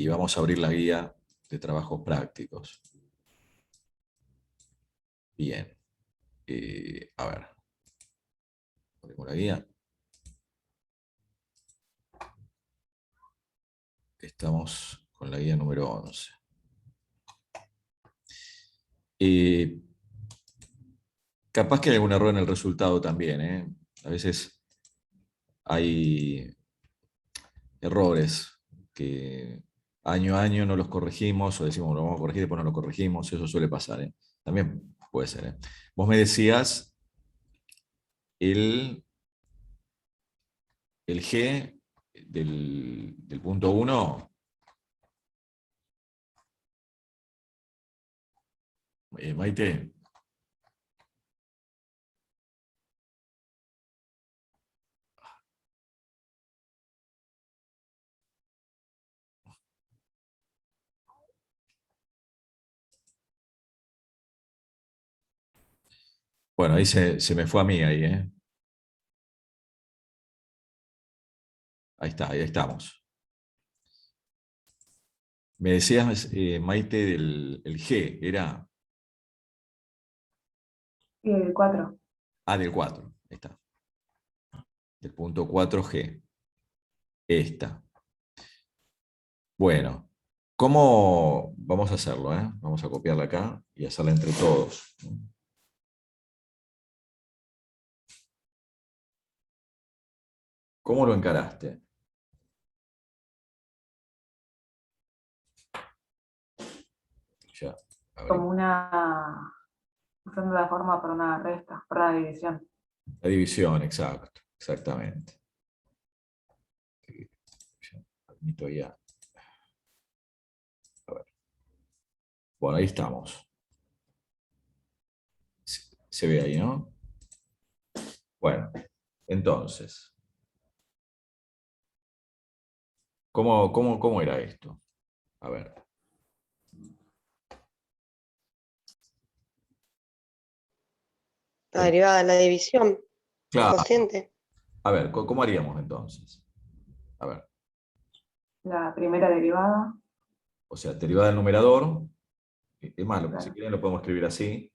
y vamos a abrir la guía de trabajos prácticos. Bien. A ver. Abrimos la guía. Estamos con la guía número 11. Capaz que hay algún error en el resultado también, ¿eh? A veces hay errores que año a año no los corregimos o decimos, lo vamos a corregir y después no lo corregimos. Eso suele pasar, ¿eh? También puede ser, ¿eh? Vos me decías el, el G del punto 1, Maite. Bueno, ahí se me fue a mí ahí, ¿eh? Ahí está, ahí estamos. Me decías, Maite, el G, era Y el 4. A del 4, ahí está. Del punto 4G. Esta. Bueno, ¿cómo vamos a hacerlo, eh? Vamos a copiarla acá y hacerla entre todos. ¿Cómo lo encaraste? Ya, Como abrí. usando la forma para una resta, para una división. La división, exacto, exactamente. Ya, admito ya. A ver. Bueno, ahí estamos. Se ve ahí, ¿no? Bueno, entonces, ¿cómo era esto? A ver. La derivada de la división, el Claro. cociente. A ver, ¿cómo haríamos entonces? A ver. La primera derivada, O sea, derivada del numerador. Es más, si claro. quieren lo podemos escribir así,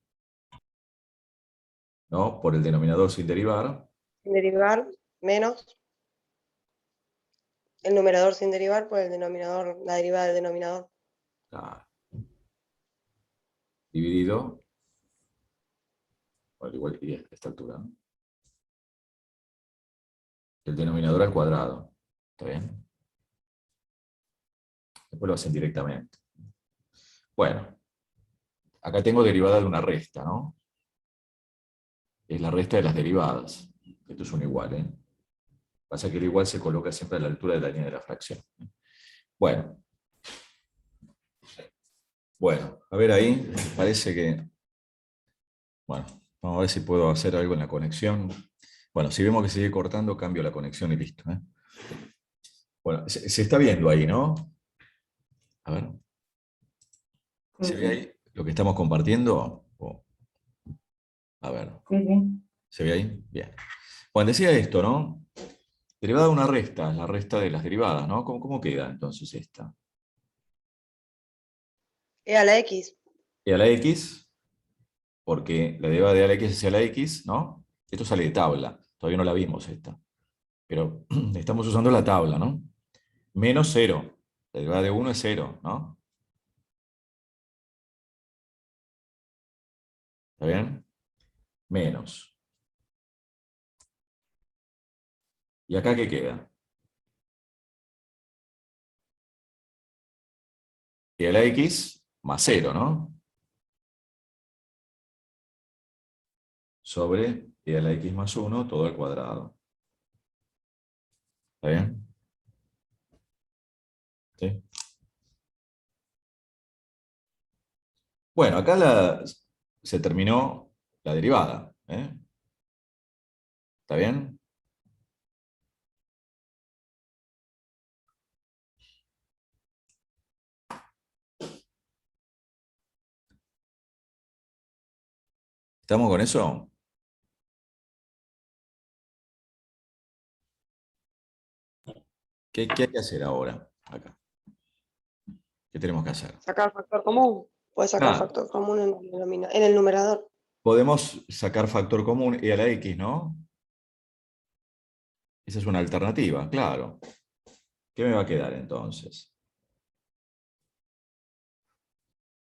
¿no? Por el denominador sin derivar. Sin derivar, menos el numerador sin derivar por el denominador, la derivada del denominador. Claro, dividido, bueno, igual y a esta altura, ¿no? El denominador al cuadrado. ¿Está bien? Después lo hacen directamente. Bueno, acá tengo derivada de una resta, ¿no? Es la resta de las derivadas. Esto es un igual, ¿eh? Pasa que el igual se coloca siempre a la altura de la línea de la fracción. Bueno, a ver ahí, parece que... Bueno, vamos a ver si puedo hacer algo en la conexión. Bueno, si vemos que sigue cortando, cambio la conexión y listo, ¿eh? Bueno, se está viendo ahí, ¿no? A ver, Sí, ¿se ve sí. ahí lo que estamos compartiendo? A ver, Sí, sí. ¿se ve ahí? Bien. Bueno, decía esto, ¿no? Derivada de una resta, la resta de las derivadas, ¿no? ¿Cómo queda entonces esta? E a la X. E a la X, porque la derivada de a la X hacia la X, ¿no? Esto sale de tabla, todavía no la vimos esta, pero estamos usando la tabla, ¿no? Menos 0, la derivada de 1 es 0, ¿no? ¿Está bien? Menos. ¿Y acá qué queda? E a la X más 0, ¿no? Sobre e a la X más 1 todo al cuadrado. ¿Está bien? ¿Sí? Bueno, acá se terminó la derivada, ¿eh? ¿Está bien? ¿Estamos con eso? ¿Qué hay que hacer ahora? Acá. ¿Qué tenemos que hacer? Sacar factor común. Puedes sacar Claro, factor común en el numerador. podemos sacar factor común e a la x, ¿no? Esa es una alternativa, claro. ¿Qué me va a quedar entonces?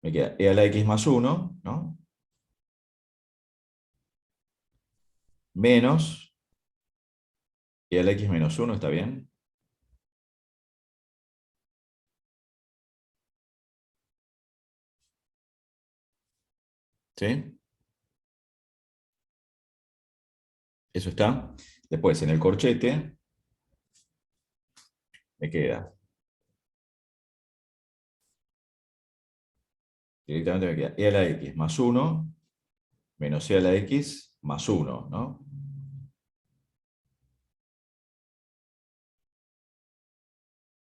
Me queda e a la x más 1, ¿no? Menos e a la x menos 1, ¿está bien? ¿Sí? Eso está. Después, en el corchete, me queda. Directamente me queda e a la x más 1 menos e a la x más 1, ¿no?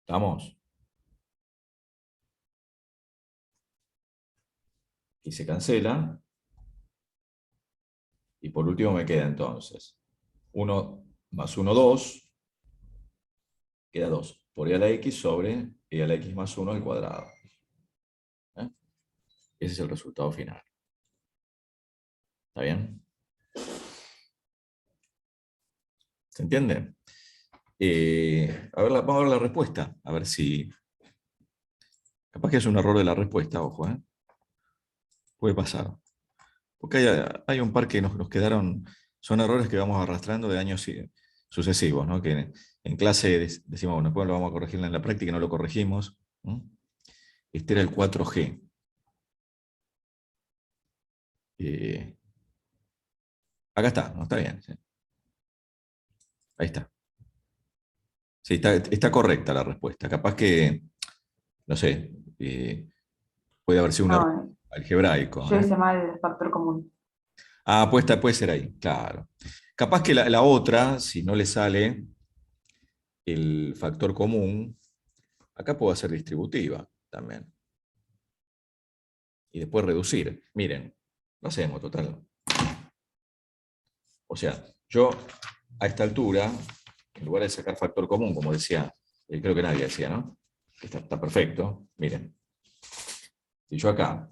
¿Estamos? Y se cancela. Y por último me queda entonces 1 más 1, 2. Queda 2 por e a la x sobre e a la x más 1 al cuadrado. ¿Eh? Ese es el resultado final. ¿Está bien? ¿Se entiende? Vamos a ver la respuesta. A ver si... Capaz que es un error de la respuesta, ojo. Puede pasar. Porque hay un par que nos quedaron... Son errores que vamos arrastrando de años sucesivos, ¿no? Que en clase decimos, bueno, después lo vamos a corregir en la práctica y no lo corregimos. Este era el 4G. Acá está, ¿no? Está bien. ¿Sí? Ahí está. Sí, está correcta la respuesta. Capaz que, no sé, puede haber sido un error No, algebraico. yo hice mal el factor común. Ah, puede ser ahí, claro. Capaz que la otra, si no le sale el factor común, acá puedo hacer distributiva también. Y después reducir. Miren, lo hacemos total. O sea, yo a esta altura, en lugar de sacar factor común, como decía, creo que nadie decía, ¿no? Está perfecto. Miren, si yo acá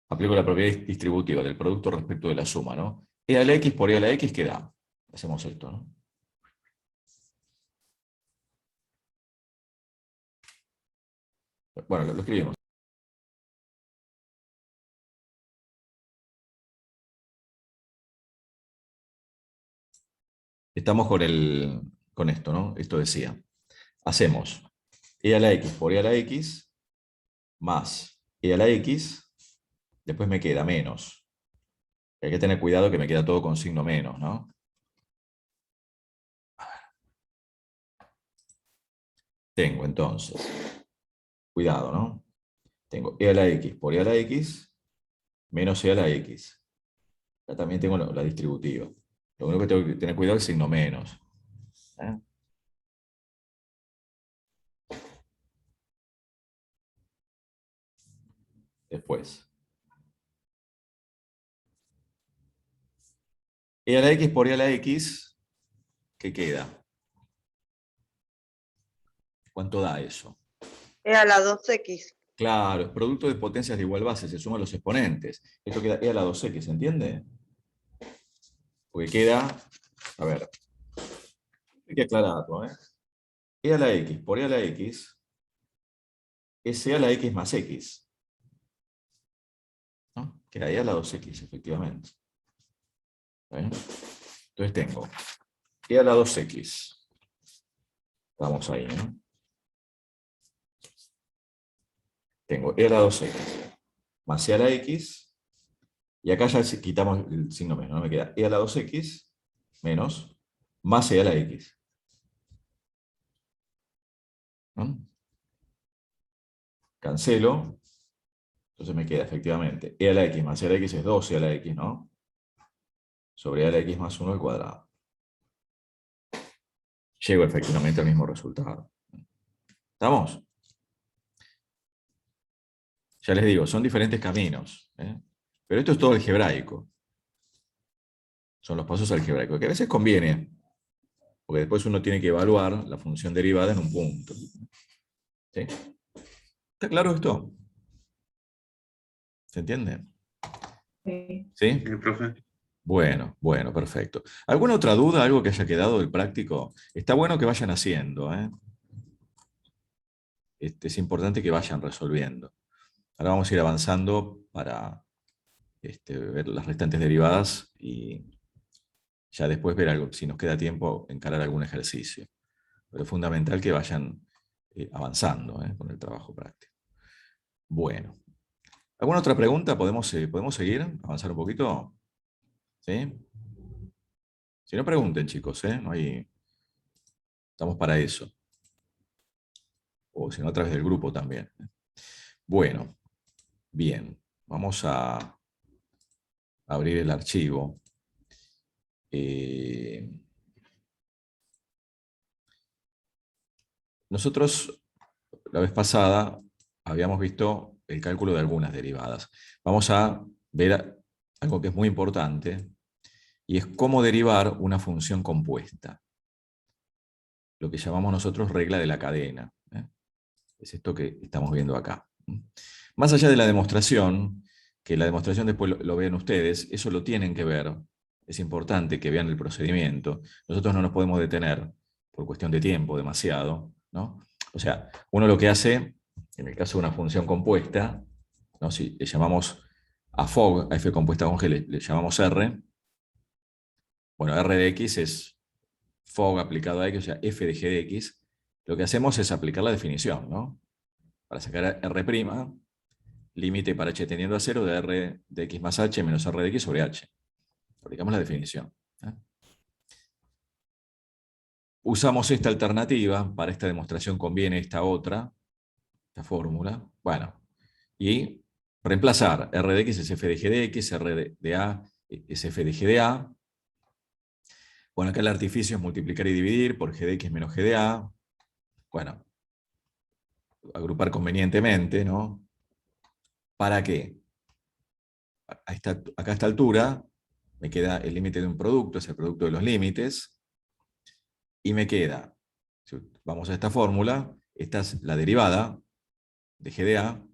aplico la propiedad distributiva del producto respecto de la suma, ¿no? E a la x por e a la x, ¿qué da? Hacemos esto, ¿no? Bueno, lo escribimos. Estamos con esto, ¿no? Esto decía. Hacemos e a la x por e a la x más e a la x, después me queda menos. Hay que tener cuidado que me queda todo con signo menos, ¿no? Tengo entonces, cuidado, ¿no? Tengo e a la x por e a la x menos e a la x. Acá también tengo la distributiva. Lo único que tengo que tener cuidado es el signo menos. ¿Eh? Después. E a la x por e a la x, ¿qué queda? ¿Cuánto da eso? E a la 2x. Claro, es producto de potencias de igual base, se suman los exponentes. Esto queda e a la 2x, ¿se entiende? Porque queda, a ver, hay que aclararlo, ¿eh? E a la x por e a la x es e a la x más x. ¿No? Queda e a la 2x, efectivamente. ¿Eh? Entonces tengo e a la 2x. Vamos ahí, ¿no? Tengo e a la 2x más e a la x. Y acá ya quitamos el signo menos, ¿no? Me queda e a la 2x menos más e a la x. ¿No? Cancelo. Entonces me queda efectivamente e a la x más e a la x es 2 e a la x, ¿no? Sobre e a la x más 1 al cuadrado. Llego efectivamente al mismo resultado. ¿Estamos? Ya les digo, son diferentes caminos. Pero esto es todo algebraico. Son los pasos algebraicos, que a veces conviene, porque después uno tiene que evaluar la función derivada en un punto. ¿Sí? ¿Está claro esto? ¿Se entiende? Sí. ¿Sí? Profe. Bueno, bueno, perfecto. ¿Alguna otra duda, algo que haya quedado del práctico? Está bueno que vayan haciendo, ¿eh? Es importante que vayan resolviendo. Ahora vamos a ir avanzando para ver las restantes derivadas y ya después ver algo, si nos queda tiempo, encarar algún ejercicio. Pero es fundamental que vayan avanzando con el trabajo práctico. Bueno, ¿alguna otra pregunta? ¿Podemos seguir? ¿Avanzar un poquito? ¿Sí? Si no, pregunten, chicos, no hay... Estamos para eso. O si no, a través del grupo también. Bueno, bien. Vamos a abrir el archivo. Nosotros, la vez pasada, habíamos visto el cálculo de algunas derivadas. Vamos a ver algo que es muy importante, y es cómo derivar una función compuesta. Lo que llamamos nosotros regla de la cadena. Es esto que estamos viendo acá. Más allá de la demostración, que la demostración después lo vean ustedes, eso lo tienen que ver. Es importante que vean el procedimiento. Nosotros no nos podemos detener por cuestión de tiempo demasiado, ¿no? O sea, uno lo que hace, en el caso de una función compuesta, ¿no? Si le llamamos a fog, a f compuesta con g, le llamamos r. Bueno, r de x es fog aplicado a x, o sea, f de g de x. Lo que hacemos es aplicar la definición, ¿no? Para sacar r', límite para h tendiendo a 0 de r de x más h menos r de x sobre h. Aplicamos la definición. Usamos esta alternativa, para esta demostración conviene esta otra, esta fórmula. Bueno, y reemplazar r de x es f de g de x, r de a es f de g de a. Bueno, acá el artificio es multiplicar y dividir por g de x menos g de a. Bueno, agrupar convenientemente, ¿no? ¿Para qué? Acá a esta altura me queda el límite de un producto, es el producto de los límites, y me queda, si vamos a esta fórmula, esta es la derivada de g de a,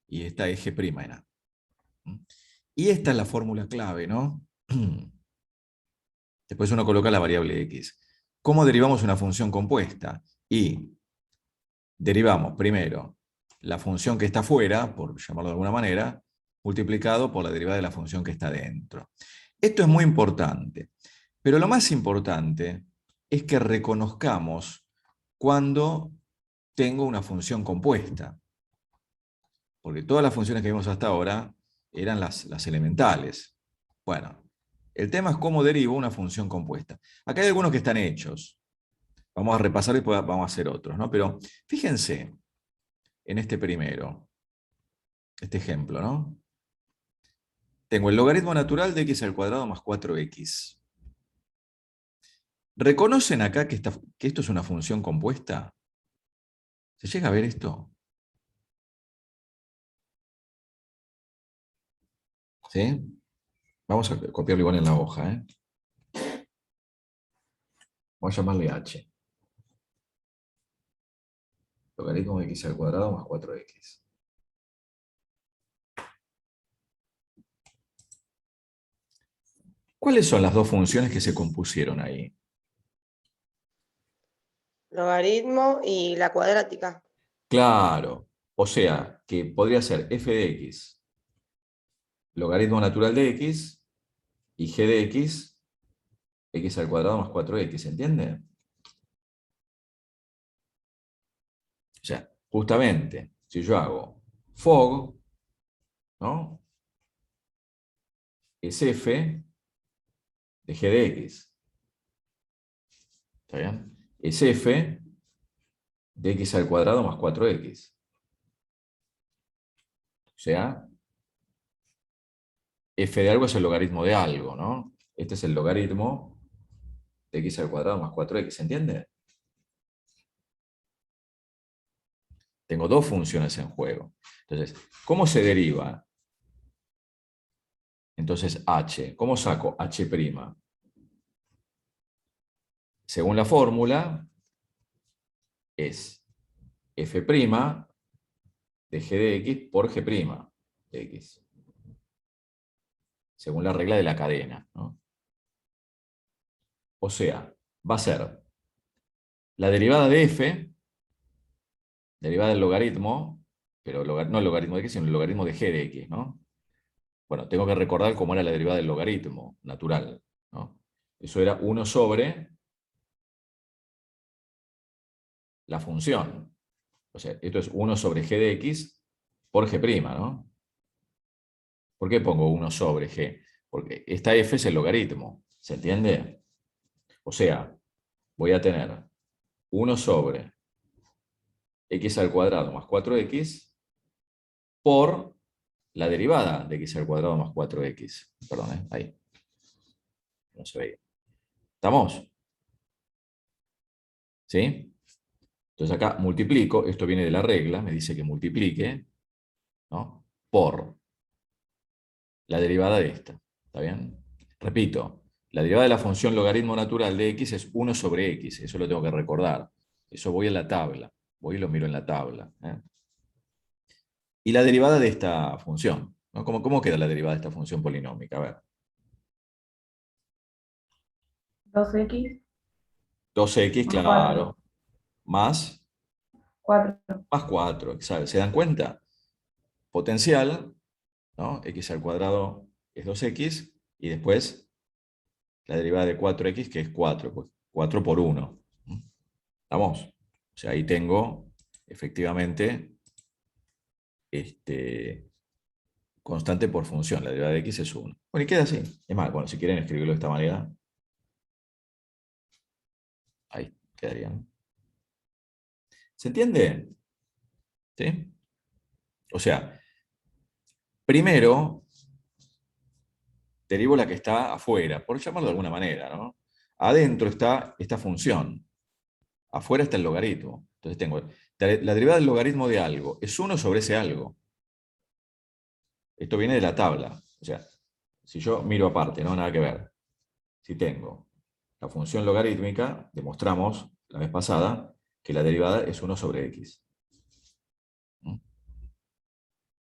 y esta es g' en a. Y esta es la fórmula clave, ¿no? Después uno coloca la variable x. ¿Cómo derivamos una función compuesta? Y derivamos primero la función que está fuera, por llamarlo de alguna manera, multiplicado por la derivada de la función que está dentro. Esto es muy importante, pero lo más importante es que reconozcamos cuando tengo una función compuesta, porque todas las funciones que vimos hasta ahora eran las elementales. Bueno, el tema es cómo derivo una función compuesta. Acá hay algunos que están hechos. Vamos a repasar y después vamos a hacer otros, ¿no? Pero fíjense en este primero, este ejemplo, ¿no? Tengo el logaritmo natural de x al cuadrado más 4x. ¿Reconocen acá que esto es una función compuesta? ¿Se llega a ver esto? ¿Sí? Vamos a copiarlo igual en la hoja, ¿eh? Vamos a llamarle h. Logaritmo de x al cuadrado más 4x. ¿Cuáles son las dos funciones que se compusieron ahí? Logaritmo y la cuadrática. Claro, o sea, que podría ser f de x, logaritmo natural de x, y g de x, x al cuadrado más 4x, ¿se entiende? O sea, justamente, si yo hago fog, ¿no? Es f de g de x. ¿Está bien? Es f de x al cuadrado más 4x. O sea, f de algo es el logaritmo de algo, ¿no? Este es el logaritmo de x al cuadrado más 4x, ¿se entiende? Tengo dos funciones en juego. Entonces, ¿cómo se deriva? Entonces, h. ¿Cómo saco h'? Según la fórmula, es f' de g de x por g' de x. Según la regla de la cadena, ¿no? O sea, va a ser la derivada de f, derivada del logaritmo, pero no el logaritmo de x, sino el logaritmo de g de x, ¿no? Bueno, tengo que recordar cómo era la derivada del logaritmo natural, ¿no? Eso era 1 sobre la función. O sea, esto es 1 sobre g de x por g', ¿no? ¿Por qué pongo 1 sobre g? Porque esta f es el logaritmo, ¿se entiende? O sea, voy a tener 1 sobre x al cuadrado más 4x por la derivada de x al cuadrado más 4x. Perdón, ahí. No se veía. ¿Estamos? ¿Sí? Entonces acá multiplico, esto viene de la regla, me dice que multiplique, ¿no? Por la derivada de esta. ¿Está bien? Repito, la derivada de la función logaritmo natural de x es 1 sobre x, eso lo tengo que recordar. Eso voy a la tabla, voy y lo miro en la tabla. Y la derivada de esta función, ¿no? ¿Cómo queda la derivada de esta función polinómica? A ver. 2x 2x, más 4. claro, más 4. 4, ¿sabe? ¿Se dan cuenta? Potencial, ¿no? X al cuadrado es 2x, y después la derivada de 4x, que es 4, pues 4 por 1. ¿Estamos? O sea, ahí tengo, efectivamente, constante por función. La derivada de x es 1. Bueno, y queda así. Es más, bueno, si quieren escribirlo de esta manera, ahí quedarían. ¿Se entiende? ¿Sí? O sea, primero derivo la que está afuera, por llamarlo de alguna manera, ¿no? Adentro está esta función, afuera está el logaritmo. Entonces tengo la derivada del logaritmo de algo, es 1 sobre ese algo. Esto viene de la tabla. O sea, si yo miro aparte, no nada que ver. Si tengo la función logarítmica, demostramos la vez pasada que la derivada es 1 sobre x. ¿Mm?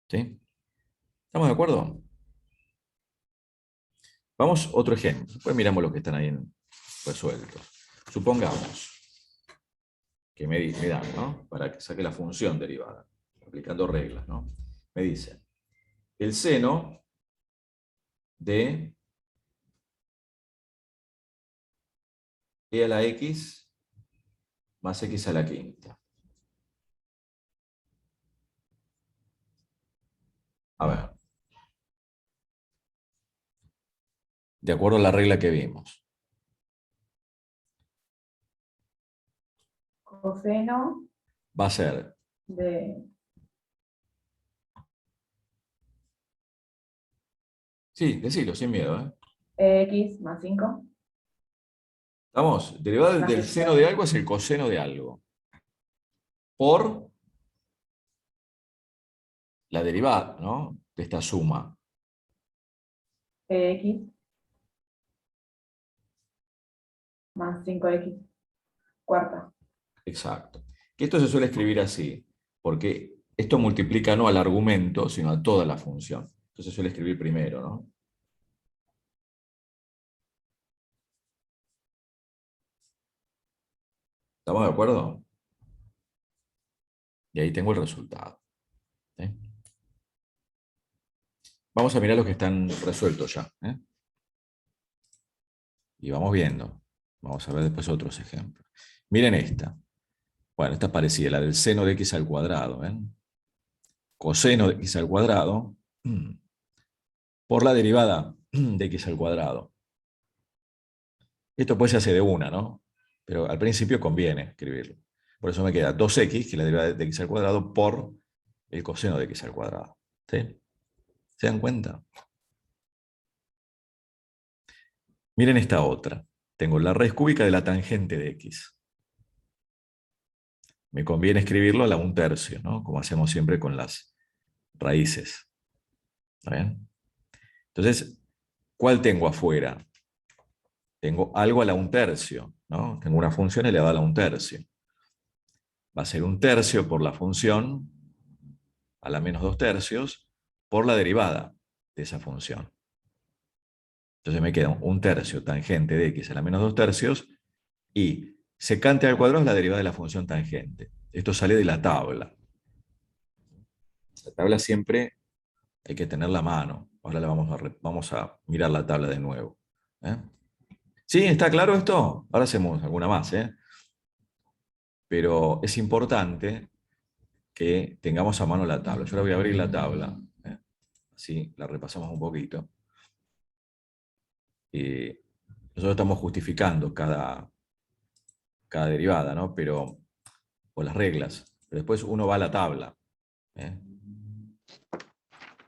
¿Sí? ¿Estamos de acuerdo? Vamos a otro ejemplo. Después miramos los que están ahí resueltos. Supongamos que me dan, ¿no? Para que saque la función derivada, aplicando reglas, ¿no? Me dice, el seno de e a la x más x a la quinta. A ver, de acuerdo a la regla que vimos. Coseno Va a ser, de sí, decilo, sin miedo, ¿eh? x más 5. Vamos, derivada Más del x seno de algo es el coseno de algo. Por la derivada, ¿no? De esta suma. x más 5x cuarta. Exacto. Que esto se suele escribir así, porque esto multiplica no al argumento, sino a toda la función. Entonces se suele escribir primero, ¿no? ¿Estamos de acuerdo? Y ahí tengo el resultado. ¿Sí? Vamos a mirar los que están resueltos ya. Y vamos viendo. Vamos a ver después otros ejemplos. Miren esta. Bueno, esta es parecida, la del seno de x al cuadrado. Coseno de x al cuadrado por la derivada de x al cuadrado. Esto pues se hace de una, ¿no? Pero al principio conviene escribirlo. Por eso me queda 2x, que es la derivada de x al cuadrado, por el coseno de x al cuadrado. ¿Sí? ¿Se dan cuenta? Miren esta otra. Tengo la raíz cúbica de la tangente de x. Me conviene escribirlo a la 1/3, ¿no? Como hacemos siempre con las raíces. ¿Está bien? Entonces, ¿cuál tengo afuera? Tengo algo a la 1/3, ¿no? Tengo una función elevada a la 1/3. Va a ser 1/3 por la función a la menos 2/3 por la derivada de esa función. Entonces me queda 1/3 tangente de x a la menos 2/3 y secante al cuadrado es la derivada de la función tangente. Esto sale de la tabla. La tabla siempre hay que tenerla a mano. Ahora vamos a mirar la tabla de nuevo. ¿Eh? ¿Sí? ¿Está claro esto? Ahora hacemos alguna más. Pero es importante que tengamos a mano la tabla. Yo ahora voy a abrir la tabla. Así la repasamos un poquito. Nosotros estamos justificando cada derivada, ¿no? Pero, o las reglas. Pero después uno va a la tabla.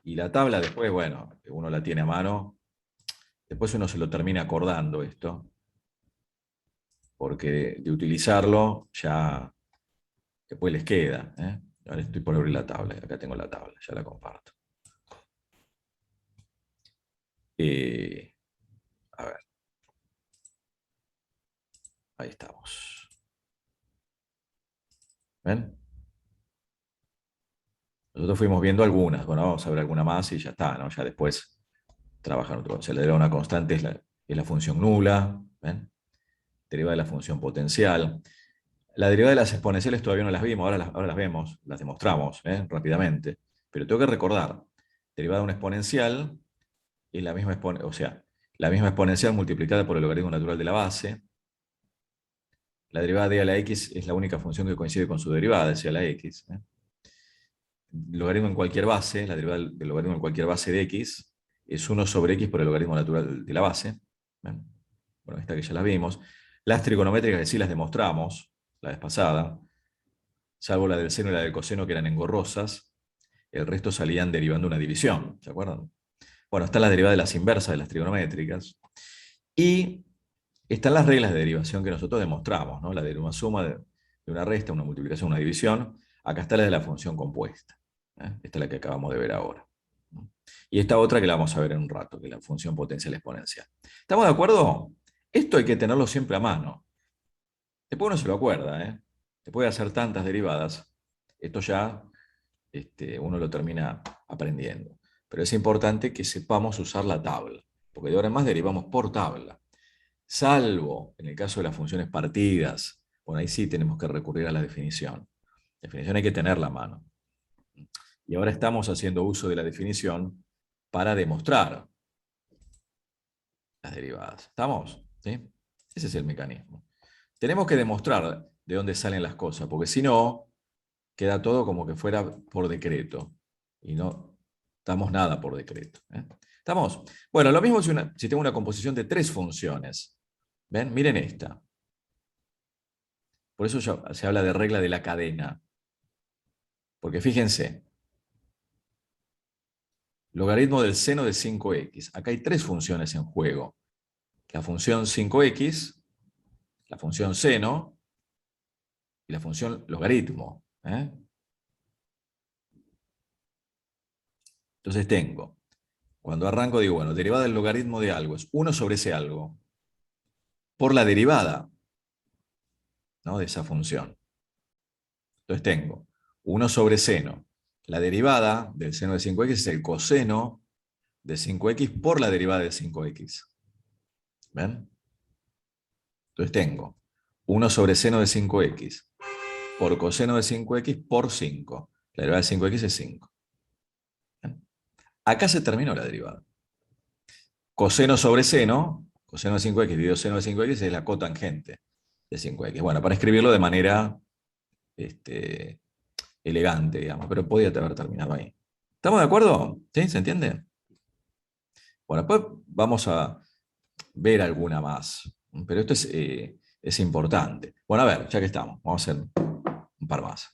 Y la tabla después, bueno, uno la tiene a mano. Después uno se lo termina acordando esto. Porque de utilizarlo ya después les queda. Ahora estoy por abrir la tabla. Acá tengo la tabla, ya la comparto. A ver. Ahí estamos. ¿Ven? Nosotros fuimos viendo algunas. Bueno, vamos a ver alguna más y ya está, ¿no? Ya después trabajan otro. Se le da una constante, es la función nula. ¿Ven? Derivada de la función potencial. La derivada de las exponenciales todavía no las vimos, ahora las vemos, las demostramos rápidamente. Pero tengo que recordar, derivada de una exponencial es la misma la misma exponencial multiplicada por el logaritmo natural de la base. La derivada de a la x es la única función que coincide con su derivada, es a la x. Logaritmo en cualquier base, la derivada del logaritmo en cualquier base de x es 1 sobre x por el logaritmo natural de la base. ¿Ven? Bueno, esta que ya la vimos. Las trigonométricas que sí las demostramos la vez pasada, salvo la del seno y la del coseno que eran engorrosas, el resto salían derivando una división, ¿se acuerdan? Bueno, está la derivada de las inversas de las trigonométricas. Y están las reglas de derivación que nosotros demostramos, ¿no? La de una suma de una resta, una multiplicación, una división. Acá está la de la función compuesta. Esta es la que acabamos de ver ahora. Y esta otra que la vamos a ver en un rato, que es la función potencial exponencial. ¿Estamos de acuerdo? Esto hay que tenerlo siempre a mano. Después uno se lo acuerda, Después de hacer tantas derivadas, esto ya uno lo termina aprendiendo. Pero es importante que sepamos usar la tabla, porque de ahora en más derivamos por tabla. Salvo en el caso de las funciones partidas, bueno, ahí sí tenemos que recurrir a la definición. La definición hay que tenerla a mano. Y ahora estamos haciendo uso de la definición para demostrar las derivadas. ¿Estamos? ¿Sí? Ese es el mecanismo. Tenemos que demostrar de dónde salen las cosas, porque si no, queda todo como que fuera por decreto. Y no damos nada por decreto. ¿Estamos? Bueno, lo mismo si tengo una composición de 3 funciones. ¿Ven? Miren esta. Por eso se habla de regla de la cadena. Porque fíjense, logaritmo del seno de 5x. Acá hay 3 funciones en juego. La función 5x, la función seno y la función logaritmo. Entonces tengo, cuando arranco digo, bueno, derivada del logaritmo de algo es 1 sobre ese algo por la derivada, ¿no?, de esa función. Entonces tengo 1 sobre seno. La derivada del seno de 5x es el coseno de 5x por la derivada de 5x. ¿Ven? Entonces tengo 1 sobre seno de 5x por coseno de 5x por 5. La derivada de 5x es 5. ¿Ven? Acá se terminó la derivada. Coseno sobre seno, coseno de 5x dividido seno de 5x es la cotangente de 5x. Bueno, para escribirlo de manera elegante, digamos, pero podía haber terminado ahí. ¿Estamos de acuerdo? ¿Sí? ¿Se entiende? Bueno, después vamos a ver alguna más, pero esto es importante. Bueno, a ver, ya que estamos, vamos a hacer un par más.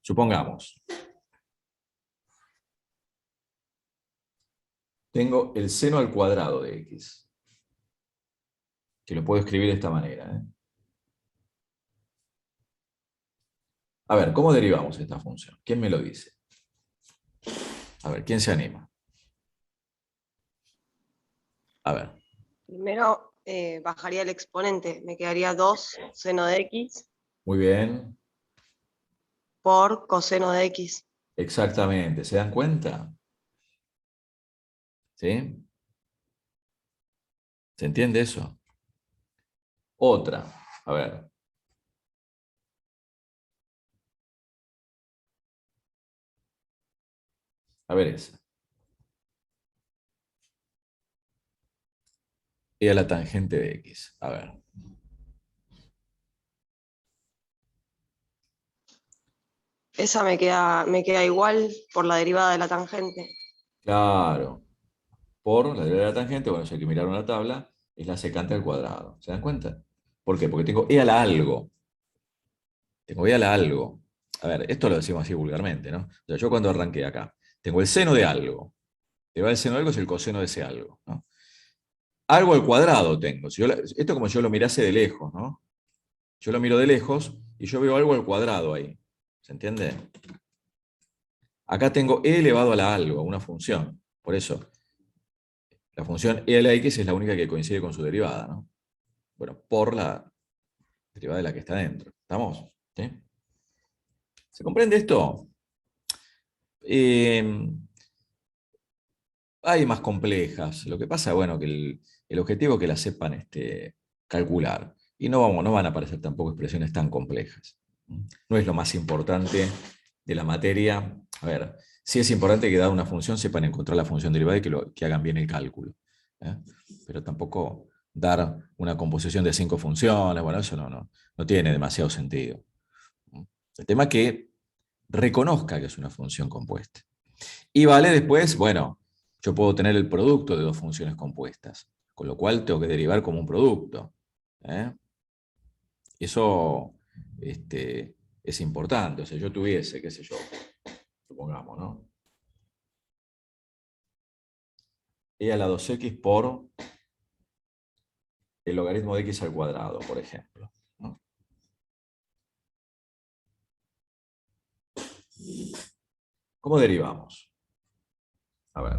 Supongamos, tengo el seno al cuadrado de x, que lo puedo escribir de esta manera. A ver, ¿cómo derivamos esta función? ¿Quién me lo dice? A ver, ¿quién se anima? A ver. Primero bajaría el exponente, me quedaría 2 seno de x Muy bien. por coseno de X. Exactamente. ¿Se dan cuenta? ¿Sí? ¿Se entiende eso? Otra. A ver. A ver esa. E a la tangente de X. A ver. Esa me queda igual por la derivada de la tangente. Claro. Por la derivada de la tangente, bueno, si hay que mirar una tabla, es la secante al cuadrado. ¿Se dan cuenta? ¿Por qué? Porque tengo e a la algo. Tengo e a la algo. A ver, esto lo decimos así vulgarmente, ¿no? O sea, yo cuando arranqué acá, tengo el seno de algo. Derivada del seno de algo es el coseno de ese algo, ¿no? Algo al cuadrado tengo. Si esto como si yo lo mirase de lejos, ¿no? Yo lo miro de lejos y yo veo algo al cuadrado ahí. ¿Se entiende? Acá tengo e elevado a la algo, una función. Por eso, la función e a la x es la única que coincide con su derivada, ¿no? Bueno, por la derivada de la que está dentro. ¿Estamos? ¿Sí? ¿Se comprende esto? Eh, Hay más complejas. Lo que pasa, bueno, que el objetivo es que las sepan calcular. Y no van a aparecer tampoco expresiones tan complejas. No es lo más importante de la materia. A ver, sí es importante que dada una función sepan encontrar la función derivada y que hagan bien el cálculo. ¿Eh? Pero tampoco dar una composición de 5 funciones, bueno, eso no tiene demasiado sentido. El tema es que reconozca que es una función compuesta. Y vale después, bueno, yo puedo tener el producto de dos funciones compuestas, con lo cual tengo que derivar como un producto. ¿Eh? Eso es importante. O sea, yo tuviese, qué sé yo, supongamos, ¿no? E a la 2x por el logaritmo de x al cuadrado, por ejemplo, ¿no? ¿Cómo derivamos? A ver.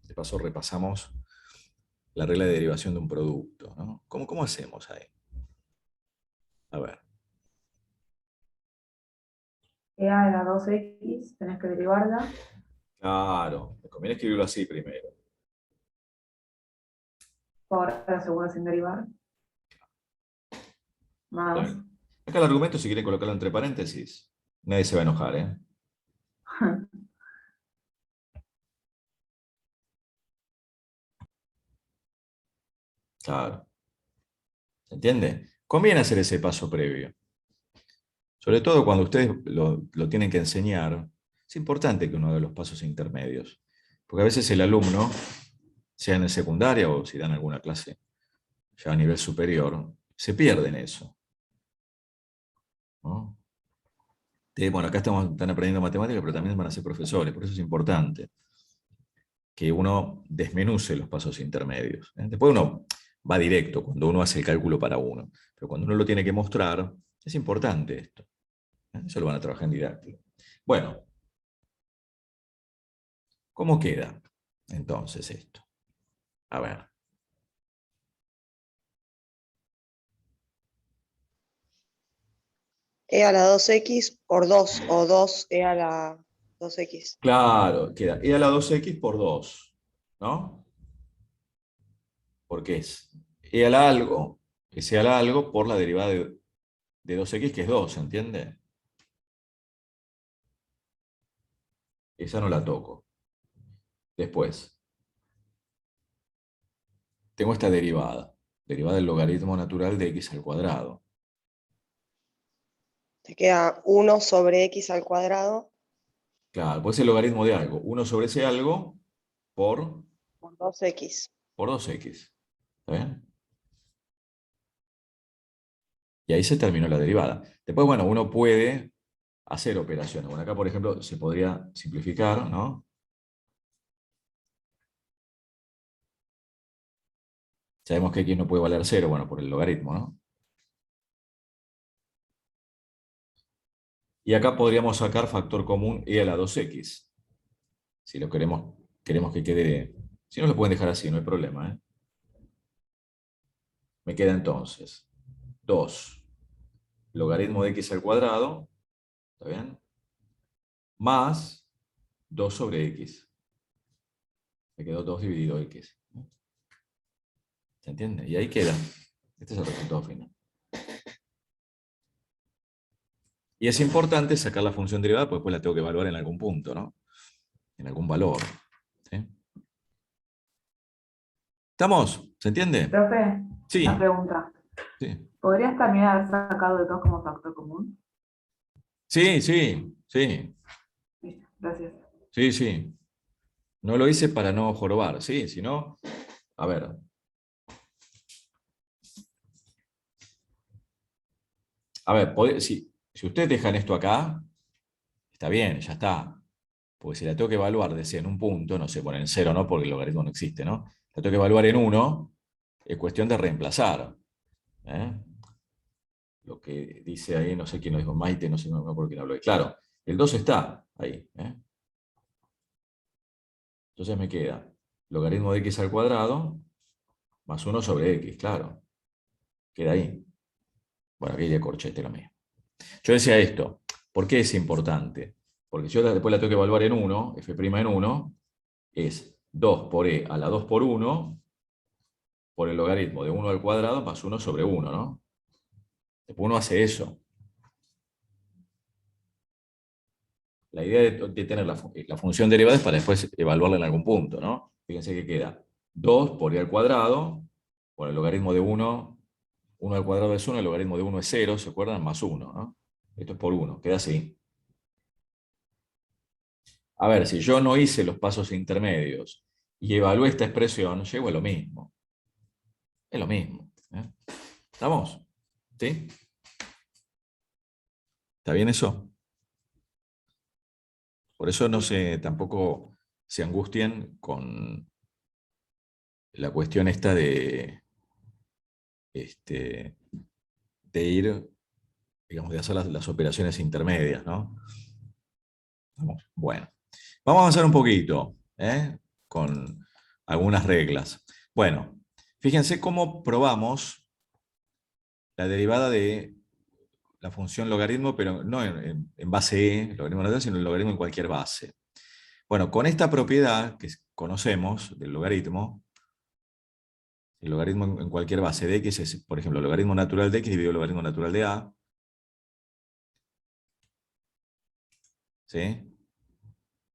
De paso repasamos la regla de derivación de un producto, ¿no? ¿Cómo hacemos ahí? A ver. E a la 2x, tenés que derivarla. Claro, me conviene escribirlo así primero. Por la segunda sin derivar. Más. Bueno, acá el argumento, si quieren colocarlo entre paréntesis, nadie se va a enojar, ¿eh? Claro. ¿Se entiende? Conviene hacer ese paso previo. Sobre todo cuando ustedes lo tienen que enseñar, es importante que uno haga los pasos intermedios. Porque a veces el alumno, sea en el secundaria o si dan alguna clase ya a nivel superior, se pierde en eso, ¿no? Bueno, acá están aprendiendo matemáticas, pero también van a ser profesores, por eso es importante que uno desmenuce los pasos intermedios. ¿Eh? Después uno va directo cuando uno hace el cálculo para uno, pero cuando uno lo tiene que mostrar, es importante esto. ¿Eh? Eso lo van a trabajar en didáctica. Bueno, ¿cómo queda entonces esto? A ver. E a la 2x por 2 o 2 e a la 2x. Claro, queda e a la 2x por 2, ¿no? Porque es e a la algo, es e a la algo por la derivada de 2x, que es 2, ¿se entiende? Esa no la toco. Después, tengo esta derivada del logaritmo natural de x al cuadrado. Te queda 1 sobre x al cuadrado Claro, pues el logaritmo de algo. 1 sobre ese algo por, por 2x. por 2x. ¿Está bien? Y ahí se terminó la derivada. Después, bueno, uno puede hacer operaciones. Bueno, acá, por ejemplo, se podría simplificar, ¿no? Sabemos que x no puede valer 0, bueno, por el logaritmo, ¿no? Y acá podríamos sacar factor común e a la 2x. Si lo queremos que quede. Si no, lo pueden dejar así, no hay problema, ¿eh? Me queda entonces 2 logaritmo de x al cuadrado, ¿está bien? Más 2 sobre x. Me quedó 2 dividido x. ¿Se entiende? Y ahí queda. Este es el resultado final. Y es importante sacar la función derivada, porque después la tengo que evaluar en algún punto, ¿no? En algún valor. ¿Sí? ¿Estamos? ¿Se entiende? Profe, Sí. una pregunta. Sí, ¿Podrías también haber sacado de 2 como factor común? sí, sí. Sí, Listo, gracias. sí, sí. No lo hice para no jorobar, sí, si no, a ver. A ver, si ustedes dejan esto acá, está bien, ya está. Porque si la tengo que evaluar decía en un punto, no sé, poner en 0, ¿no? Porque el logaritmo no existe, ¿no? La tengo que evaluar en 1, es cuestión de reemplazar. ¿Eh? Lo que dice ahí, no sé quién lo dijo, Maite, no sé no, por quién habló ahí. Claro, el 2 está ahí. ¿Eh? Entonces me queda logaritmo de x al cuadrado más 1 sobre x, claro. Queda ahí. Bueno, aquí ya corchete lo mismo. Yo decía esto, ¿por qué es importante? Porque si yo después la tengo que evaluar en 1, f' en 1, es 2 por e a la 2 por 1 por el logaritmo de 1 al cuadrado más 1 sobre 1, ¿no? Después uno hace eso. La idea de tener la función derivada es para después evaluarla en algún punto, ¿no? Fíjense que queda 2 por e al cuadrado, por el logaritmo de 1, 1 al cuadrado es 1, el logaritmo de 1 es 0, ¿se acuerdan? Más 1, ¿no? Esto es por 1, queda así. A ver, si yo no hice los pasos intermedios y evalué esta expresión, llego a lo mismo. Es lo mismo. ¿Eh? ¿Estamos? ¿Sí? ¿Está bien eso? Por eso no se, tampoco se angustien con la cuestión esta este, de ir, digamos, de hacer las operaciones intermedias, ¿no? ¿Estamos? Bueno, vamos a avanzar un poquito, ¿eh? Con algunas reglas. Bueno, fíjense cómo probamos la derivada de la función logaritmo, pero no en base E, logaritmo natural, sino el logaritmo en cualquier base. Bueno, con esta propiedad que conocemos del logaritmo, el logaritmo en cualquier base de x es, por ejemplo, el logaritmo natural de x dividido el logaritmo natural de a. ¿Sí?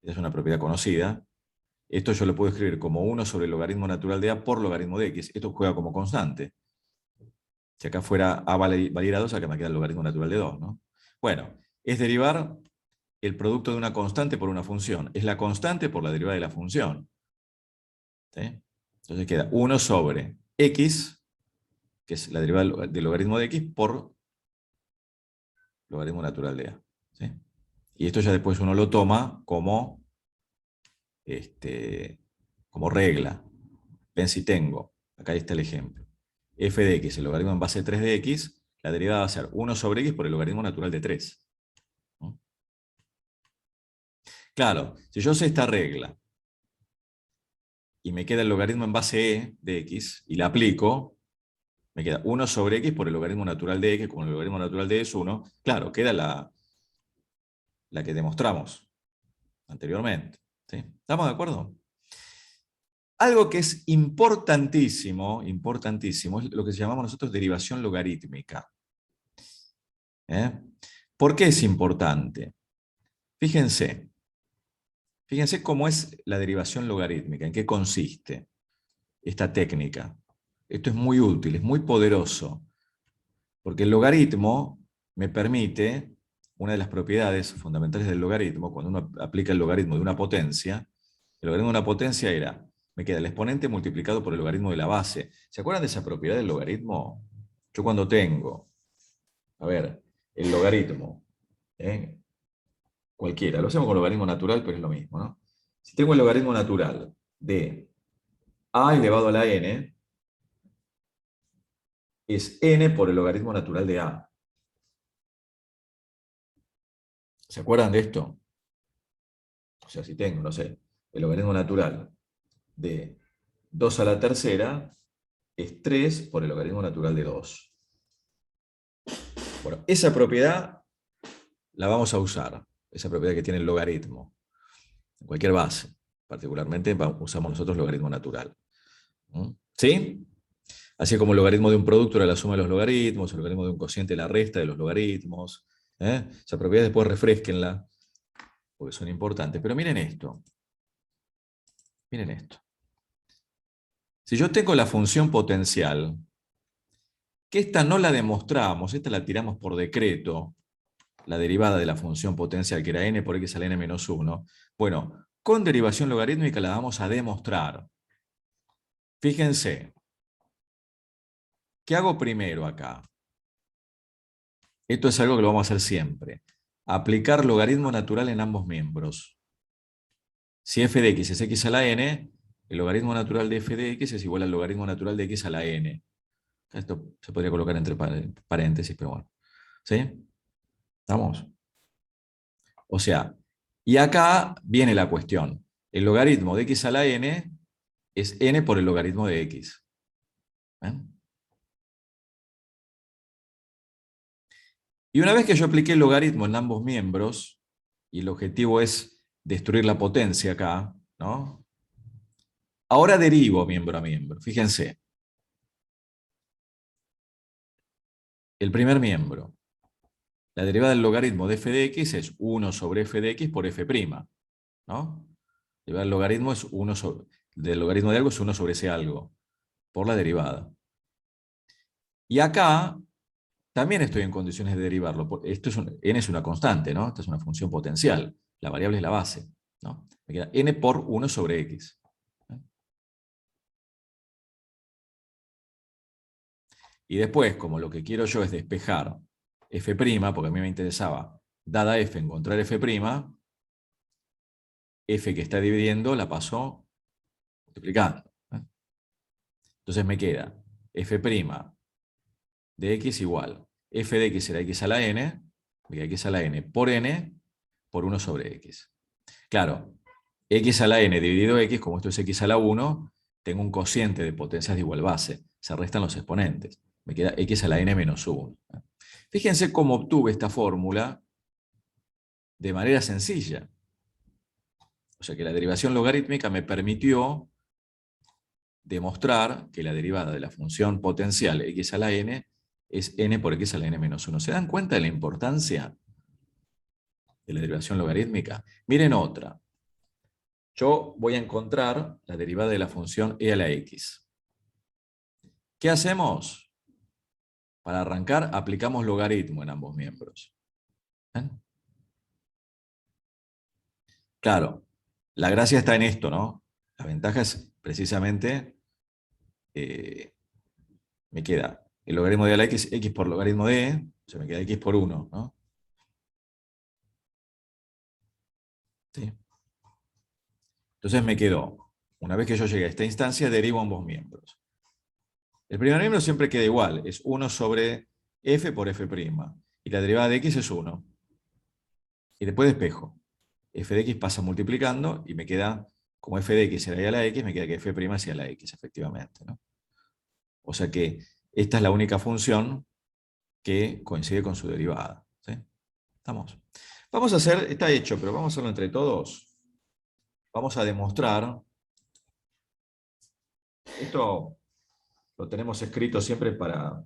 Es una propiedad conocida. Esto yo lo puedo escribir como 1 sobre el logaritmo natural de a por logaritmo de x. Esto juega como constante. Si acá fuera a valer a 2, acá me queda el logaritmo natural de 2, ¿no? Bueno, es derivar el producto de una constante por una función. Es la constante por la derivada de la función. ¿Sí? Entonces queda 1 sobre x, que es la derivada del logaritmo de x, por logaritmo natural de a. ¿Sí? Y esto ya después uno lo toma como regla. Ven si tengo, acá está el ejemplo. F de x, el logaritmo en base 3 de x, la derivada va a ser 1 sobre x por el logaritmo natural de 3. ¿No? Claro, si yo sé esta regla y me queda el logaritmo en base e de x y la aplico, me queda 1 sobre x por el logaritmo natural de x, como el logaritmo natural de e es 1, claro, queda la que demostramos anteriormente. ¿Sí? ¿Estamos de acuerdo? Algo que es importantísimo, importantísimo, es lo que llamamos nosotros derivación logarítmica. ¿Eh? ¿Por qué es importante? Fíjense, fíjense cómo es la derivación logarítmica, en qué consiste esta técnica. Esto es muy útil, es muy poderoso, porque el logaritmo me permite, una de las propiedades fundamentales del logaritmo, cuando uno aplica el logaritmo de una potencia, el logaritmo de una potencia era, me queda el exponente multiplicado por el logaritmo de la base. ¿Se acuerdan de esa propiedad del logaritmo? Yo cuando tengo, a ver, el logaritmo, ¿eh? Cualquiera, lo hacemos con logaritmo natural, pero es lo mismo, ¿no? Si tengo el logaritmo natural de a elevado a la n, es n por el logaritmo natural de a. ¿Se acuerdan de esto? O sea, si tengo, no sé, el logaritmo natural de 2 a la tercera es 3 por el logaritmo natural de 2. Bueno, esa propiedad la vamos a usar, esa propiedad que tiene el logaritmo, en cualquier base. Particularmente usamos nosotros logaritmo natural. ¿Sí? Así como el logaritmo de un producto era la suma de los logaritmos, el logaritmo de un cociente la resta de los logaritmos. Esa propiedad después refresquenla, porque son importantes. Pero miren esto. Miren esto. Si yo tengo la función potencial, que esta no la demostramos, esta la tiramos por decreto, la derivada de la función potencial, que era n por x a la n menos 1, bueno, con derivación logarítmica la vamos a demostrar. Fíjense, ¿qué hago primero acá? Esto es algo que lo vamos a hacer siempre. Aplicar logaritmo natural en ambos miembros. Si f de x es x a la n, el logaritmo natural de f de x es igual al logaritmo natural de x a la n. Esto se podría colocar entre paréntesis, pero bueno. ¿Sí? ¿Estamos? O sea, y acá viene la cuestión. El logaritmo de x a la n es n por el logaritmo de x. ¿Ven? Y una vez que yo apliqué el logaritmo en ambos miembros, y el objetivo es destruir la potencia acá, ¿no? Ahora derivo miembro a miembro. Fíjense. El primer miembro. La derivada del logaritmo de f de x es 1 sobre f de x por f', ¿no? La derivada del logaritmo es 1 sobre, del logaritmo de algo es 1 sobre ese algo, por la derivada. Y acá también estoy en condiciones de derivarlo. Esto es n es una constante, ¿no? Esta es una función potencial. La variable es la base, ¿no? Me queda n por 1 sobre x. Y después, como lo que quiero yo es despejar f', porque a mí me interesaba, dada f, encontrar f', f que está dividiendo la paso multiplicando. Entonces me queda f' de x igual. F de x será x a la n, x a la n por n por 1 sobre x. Claro, x a la n dividido x, como esto es x a la 1, tengo un cociente de potencias de igual base. Se restan los exponentes. Me queda x a la n menos 1. Fíjense cómo obtuve esta fórmula de manera sencilla. O sea que la derivación logarítmica me permitió demostrar que la derivada de la función potencial x a la n es n por x a la n menos 1. ¿Se dan cuenta de la importancia de la derivación logarítmica? Miren otra. Yo voy a encontrar la derivada de la función e a la x. ¿Qué hacemos? Para arrancar, aplicamos logaritmo en ambos miembros. ¿Ven? Claro, la gracia está en esto, ¿no? La ventaja es precisamente, me queda el logaritmo de a la x, x por logaritmo de e, o sea, me queda x por 1, ¿no? ¿Sí? Entonces me quedó, una vez que yo llegué a esta instancia, derivo ambos miembros. El primer miembro siempre queda igual, es 1 sobre f por f', y la derivada de x es 1. Y después despejo. F de x pasa multiplicando y me queda, como f de x era y a la x, me queda que f' es y a la x, efectivamente, ¿no? O sea que esta es la única función que coincide con su derivada. ¿Sí? ¿Estamos? Vamos a hacer, está hecho, pero vamos a hacerlo entre todos. Vamos a demostrar, esto lo tenemos escrito siempre para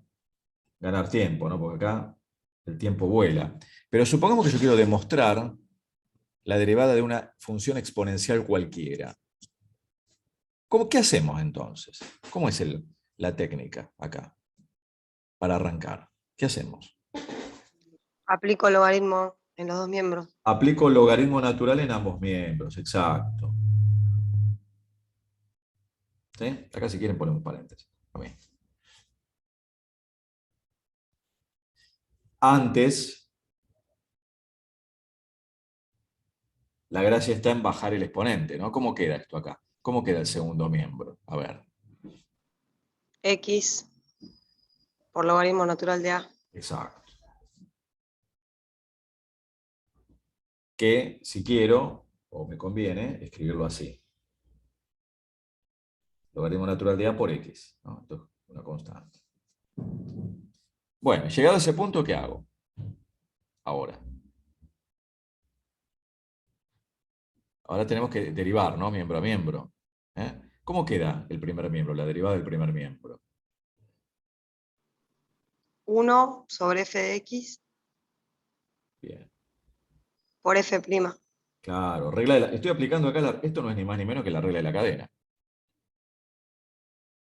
ganar tiempo, ¿no? Porque acá el tiempo vuela. Pero supongamos que yo quiero demostrar la derivada de una función exponencial cualquiera. ¿Qué hacemos entonces? ¿Cómo es la técnica acá? Para arrancar. ¿Qué hacemos? Aplico logaritmo en los dos miembros. Aplico logaritmo natural en ambos miembros, exacto. ¿Sí? Acá si quieren ponemos paréntesis. Antes, la gracia está en bajar el exponente, ¿no? ¿Cómo queda esto acá? ¿Cómo queda el segundo miembro? A ver. X por logaritmo natural de A. Exacto. Que si quiero, o me conviene, escribirlo así. Logaritmo natural de A por X, ¿no? Esto Bueno, llegado a ese punto, ¿qué hago? Ahora. Ahora tenemos que derivar, ¿no? Miembro a miembro. ¿Eh? ¿Cómo queda el primer miembro, la derivada del primer miembro? 1 sobre f de x Bien. por f'. Claro, estoy aplicando acá, esto no es ni más ni menos que la regla de la cadena.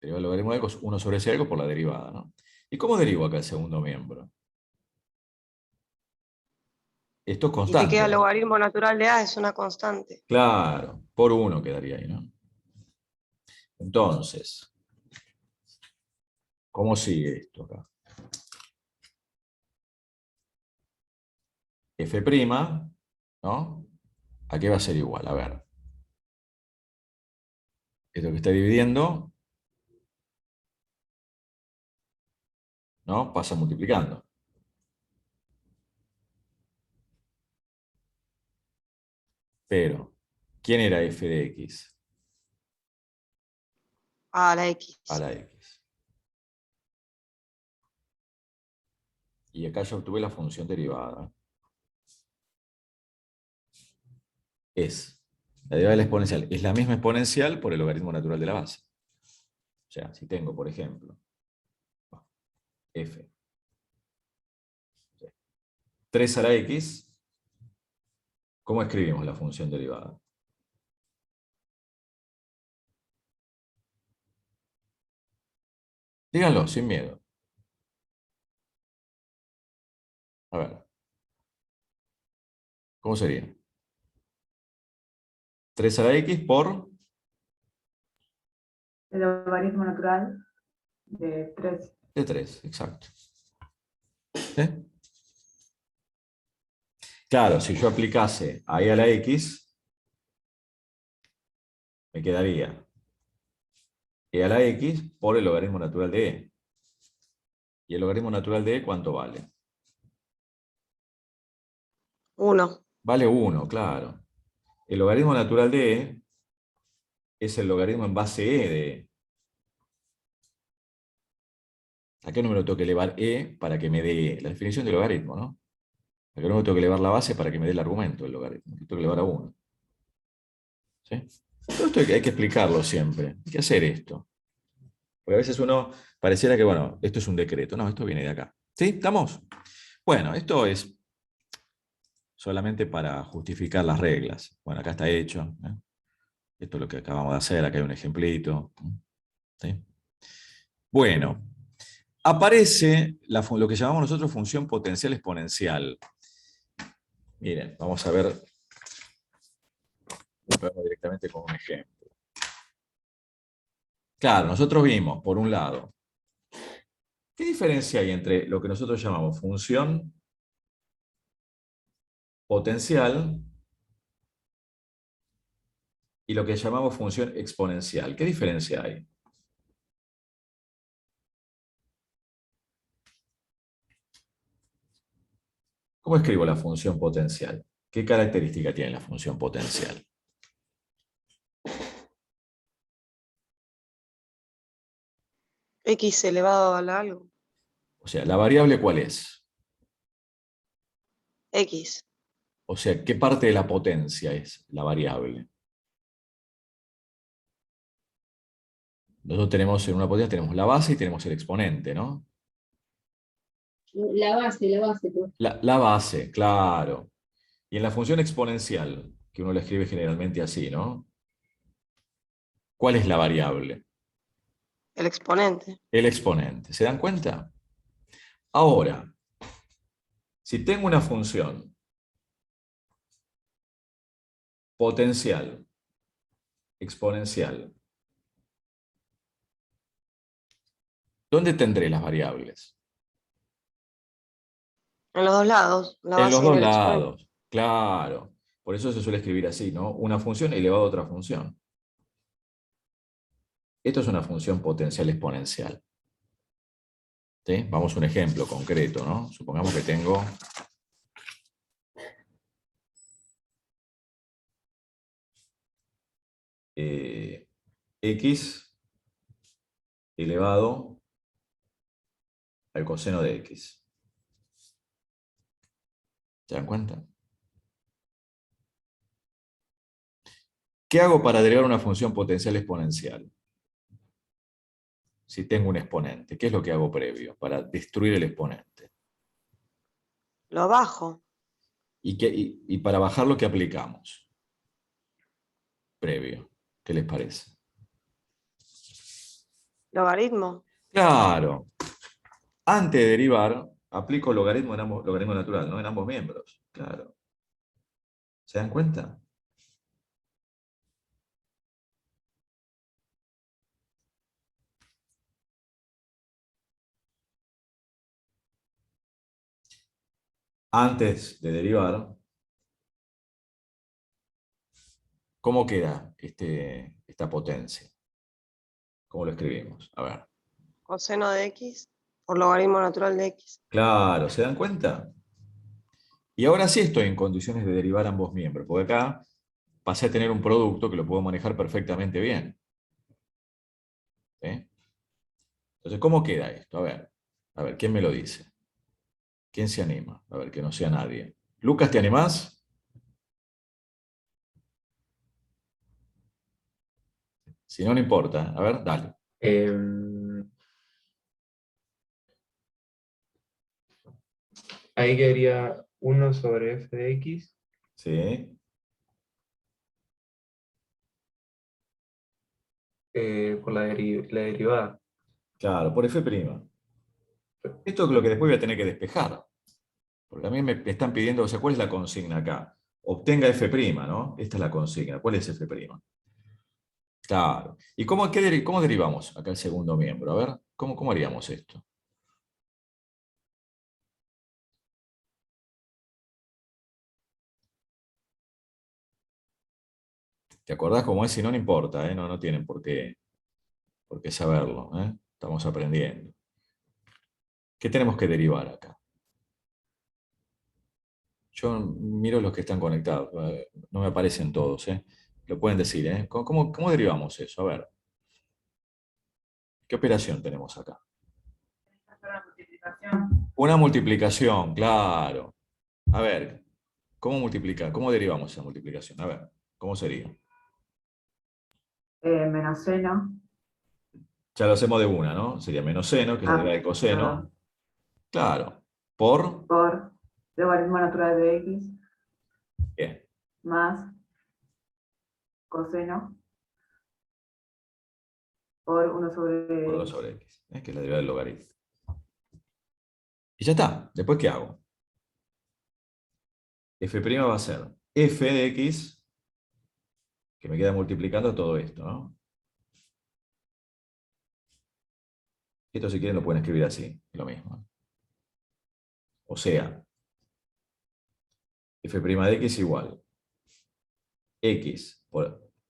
Derivada del logaritmo de algo es 1 sobre ese algo por la derivada, ¿no? ¿Y cómo derivo acá el segundo miembro? Esto es Y te queda el constante. logaritmo natural de a, es una constante. Claro, por 1 quedaría ahí, ¿no? Entonces, ¿cómo sigue esto acá? F', ¿no? ¿A qué va a ser igual? A ver. Esto que está dividiendo, ¿no? Pasa multiplicando. Pero, ¿quién era f de x? A la x. A la x. Y acá yo obtuve la función derivada. Es, la derivada de la exponencial es la misma exponencial por el logaritmo natural de la base. O sea, si tengo, por ejemplo, f 3 a la x, ¿cómo escribimos la función derivada? Díganlo, sin miedo. A ver, ¿cómo sería? 3 a la x por... El logaritmo natural de 3. De 3, exacto. ¿Sí? Claro, si yo aplicase ahí a la x, me quedaría e a la x por el logaritmo natural de e. ¿Y el logaritmo natural de e cuánto vale? 1. Vale 1, claro. El logaritmo natural de e es el logaritmo en base e de e. ¿A qué número tengo que elevar e para que me dé e? La definición del logaritmo, ¿no? ¿A qué número tengo que elevar la base para que me dé el argumento del logaritmo? Tengo que elevar a 1. ¿Sí? Todo esto hay que explicarlo siempre. Hay que hacer esto. Porque a veces uno pareciera que, bueno, esto es un decreto. No, esto viene de acá. ¿Sí? ¿Estamos? Bueno, esto es solamente para justificar las reglas. Bueno, acá está hecho. ¿Eh? Esto es lo que acabamos de hacer. Acá hay un ejemplito. ¿Sí? Bueno, aparece lo que llamamos nosotros función potencial exponencial. Miren, vamos a ver directamente con un ejemplo. Claro, nosotros vimos, por un lado, ¿qué diferencia hay entre lo que nosotros llamamos función potencial y lo que llamamos función exponencial? ¿Qué diferencia hay? ¿Cómo escribo la función potencial? ¿Qué característica tiene la función potencial? X elevado a la algo. O sea, ¿la variable cuál es? X. O sea, ¿qué parte de la potencia es la variable? Nosotros tenemos en una potencia tenemos la base y tenemos el exponente, ¿no? La base, pues. La base, claro. Y en la función exponencial, que uno la escribe generalmente así, ¿no? ¿Cuál es la variable? El exponente. El exponente. ¿Se dan cuenta? Ahora, si tengo una función potencial, exponencial, ¿dónde tendré las variables? En los dos lados, la En los base y en dos el exponente. lados, claro. Por eso se suele escribir así, ¿no? Una función elevado a otra función. Esto es una función potencial exponencial. ¿Sí? Vamos a un ejemplo concreto, ¿no? Supongamos que tengo x elevado al coseno de x. ¿Se dan cuenta? ¿Qué hago para derivar una función potencial exponencial? Si tengo un exponente, ¿qué es lo que hago previo para destruir el exponente? Lo bajo. Y para bajar lo que aplicamos previo, ¿qué les parece? Logaritmo. Claro, antes de derivar, aplico logaritmo en ambos, logaritmo natural, ¿no? En ambos miembros. Claro. ¿Se dan cuenta? Antes de derivar, ¿cómo queda esta potencia? ¿Cómo lo escribimos? A ver. Coseno de x por logaritmo natural de x. Claro, ¿se dan cuenta? Y ahora sí estoy en condiciones de derivar ambos miembros, porque acá pasé a tener un producto que lo puedo manejar perfectamente bien. ¿Sí? Entonces, ¿cómo queda esto? A ver, ¿quién me lo dice? ¿Quién se anima? A ver, que no sea nadie. Lucas, ¿te animás? Si no, no importa. A ver, dale. Ahí quedaría 1 sobre f de x Sí, por la derivada. claro, por F'. Esto es lo que después voy a tener que despejar. Porque a mí me están pidiendo, o sea, ¿cuál es la consigna acá? Obtenga F', ¿no? Esta es la consigna. ¿Cuál es F'? Claro. ¿Y cómo derivamos acá el segundo miembro? A ver, ¿cómo haríamos esto? ¿Te acordás cómo es? Si no, no importa, ¿eh? No tienen por qué saberlo, ¿eh? Estamos aprendiendo. ¿Qué tenemos que derivar acá? Yo miro los que están conectados, no me aparecen todos, ¿eh? Lo pueden decir, ¿eh? ¿Cómo derivamos eso? A ver, ¿qué operación tenemos acá? Hacer una multiplicación. Una multiplicación, claro. A ver, ¿cómo multiplicar? ¿Cómo derivamos esa multiplicación? A ver, ¿cómo sería? Menos seno. Ya lo hacemos de una, ¿no? Sería menos seno, que es la derivada del coseno. Perdón. Claro. Por. Por logaritmo natural de x Bien. más coseno por 1 Por sobre 2 x. sobre x, que es la derivada del logaritmo. Y ya está. ¿Después qué hago? F' va a ser f de x, que me queda multiplicando todo esto, ¿no? Esto si quieren lo pueden escribir así, lo mismo. O sea, f' de x igual x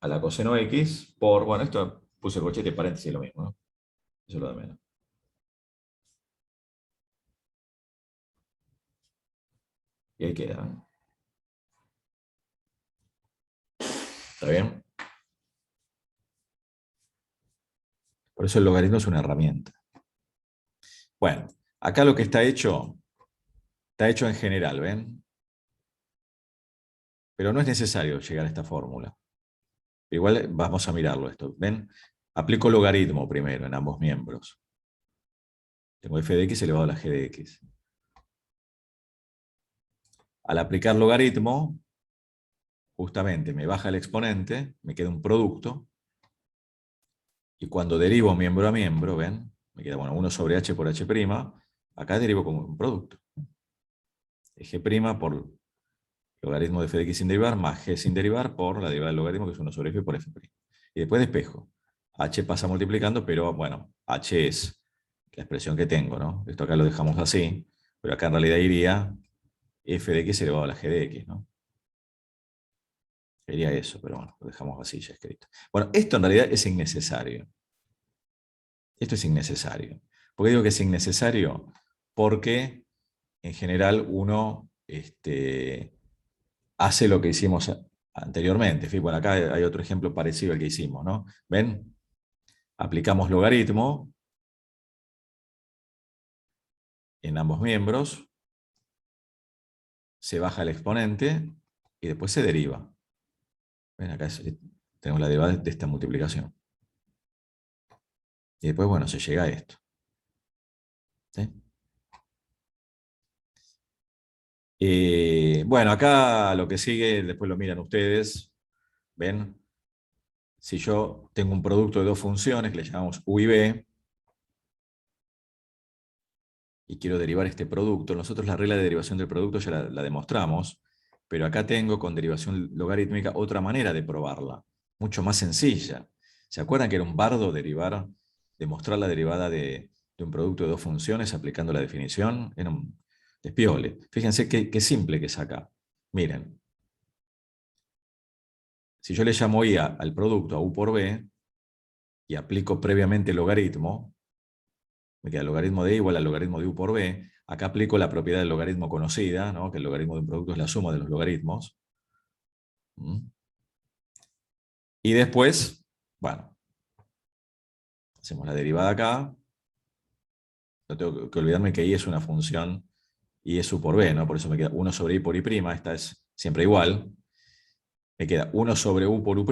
a la coseno x por, bueno, esto puse corchete y paréntesis, lo mismo, ¿no? Eso es lo de menos. Y ahí queda, ¿no? ¿Está bien? Por eso el logaritmo es una herramienta. Bueno, acá lo que está hecho en general, ¿ven? Pero no es necesario llegar a esta fórmula. Igual vamos a mirarlo esto. ¿Ven? Aplico logaritmo primero en ambos miembros. Tengo f de x elevado a la g de x. Al aplicar logaritmo, justamente me baja el exponente, me queda un producto, y cuando derivo miembro a miembro, ¿ven? Me queda, bueno, 1 sobre h por h', acá derivo como un producto. G' por logaritmo de f de x sin derivar, más g sin derivar por la derivada del logaritmo, que es 1 sobre f por f'. Y después despejo. H pasa multiplicando, pero bueno, h es la expresión que tengo, ¿no? Esto acá lo dejamos así, pero acá en realidad iría f de x elevado a la g de x, ¿no? Sería eso, pero bueno, lo dejamos así ya escrito. Bueno, esto en realidad es innecesario. Esto es innecesario. ¿Por qué digo que es innecesario? Porque en general uno hace lo que hicimos anteriormente. Bueno, acá hay otro ejemplo parecido al que hicimos, ¿no? ¿Ven? Aplicamos logaritmo en ambos miembros, se baja el exponente y después se deriva. ¿Ven? Acá tenemos la derivada de esta multiplicación. Y después, bueno, se llega a esto. ¿Sí? Bueno, acá lo que sigue, después lo miran ustedes. ¿Ven? Si yo tengo un producto de dos funciones que le llamamos u y b, y quiero derivar este producto, nosotros la regla de derivación del producto ya la demostramos, pero acá tengo con derivación logarítmica otra manera de probarla, mucho más sencilla. ¿Se acuerdan que era un bardo demostrar la derivada de un producto de dos funciones aplicando la definición? Era un despiole. Fíjense qué simple que es acá. Miren. Si yo le llamo i al producto a u por b y aplico previamente el logaritmo, me queda el logaritmo de i igual al logaritmo de u por b. Acá aplico la propiedad del logaritmo conocida, ¿no? Que el logaritmo de un producto es la suma de los logaritmos. Y después, bueno, hacemos la derivada acá. No tengo que olvidarme que i es una función, i es u por b, ¿no? Por eso me queda 1 sobre i por i', esta es siempre igual. Me queda 1 sobre u por u',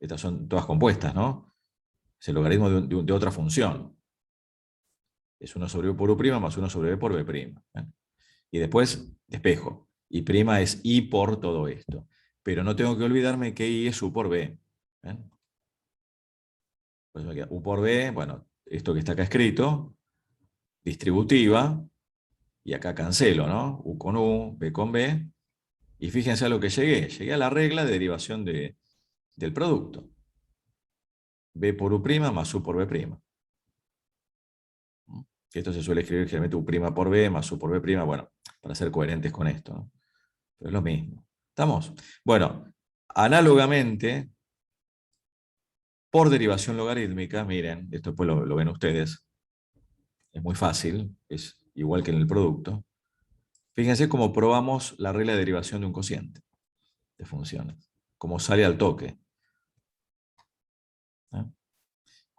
estas son todas compuestas, ¿no? Es el logaritmo de otra función. Es 1 sobre u por u' más 1 sobre b por b'. ¿Eh? Y después despejo. Y prima es i por todo esto. Pero no tengo que olvidarme que i es u por b. ¿Ven? Por eso me queda u por b, bueno, esto que está acá escrito, distributiva, y acá cancelo, ¿no? U con u, b con b. Y fíjense a lo que llegué. Llegué a la regla de derivación del producto. B por u' más u por b'. Esto se suele escribir generalmente u' por b más u por b', bueno, para ser coherentes con esto, ¿no? Pero es lo mismo. ¿Estamos? Bueno, análogamente, por derivación logarítmica, miren, esto después lo ven ustedes, es muy fácil, es igual que en el producto. Fíjense cómo probamos la regla de derivación de un cociente de funciones, cómo sale al toque. ¿Eh?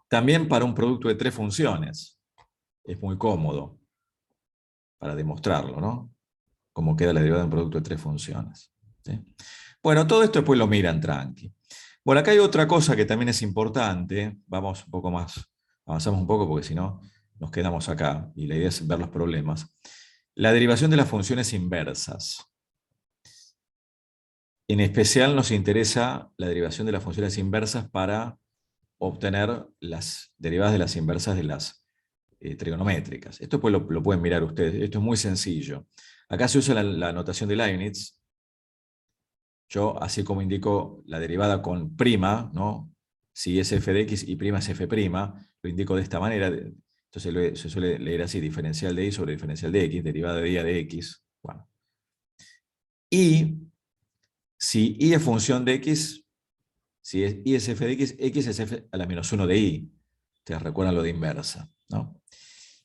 También para un producto de tres funciones, es muy cómodo para demostrarlo, ¿no? Cómo queda la derivada de un producto de tres funciones. ¿Sí? Bueno, todo esto después lo miran tranqui. Bueno, acá hay otra cosa que también es importante. Vamos un poco más, avanzamos un poco porque si no nos quedamos acá y la idea es ver los problemas. La derivación de las funciones inversas. En especial nos interesa la derivación de las funciones inversas para obtener las derivadas de las inversas de las trigonométricas. Esto pues lo pueden mirar ustedes. Esto es muy sencillo. Acá se usa la notación de Leibniz. Yo, así como indico la derivada con prima, ¿no? Si es f de x y prima es f', lo indico de esta manera. Entonces se suele leer así, diferencial de y sobre diferencial de x, derivada de y de x. Bueno. Y si y es función de x, si y es f de x, x es f a la menos 1 de y. Ustedes recuerdan lo de inversa, ¿no?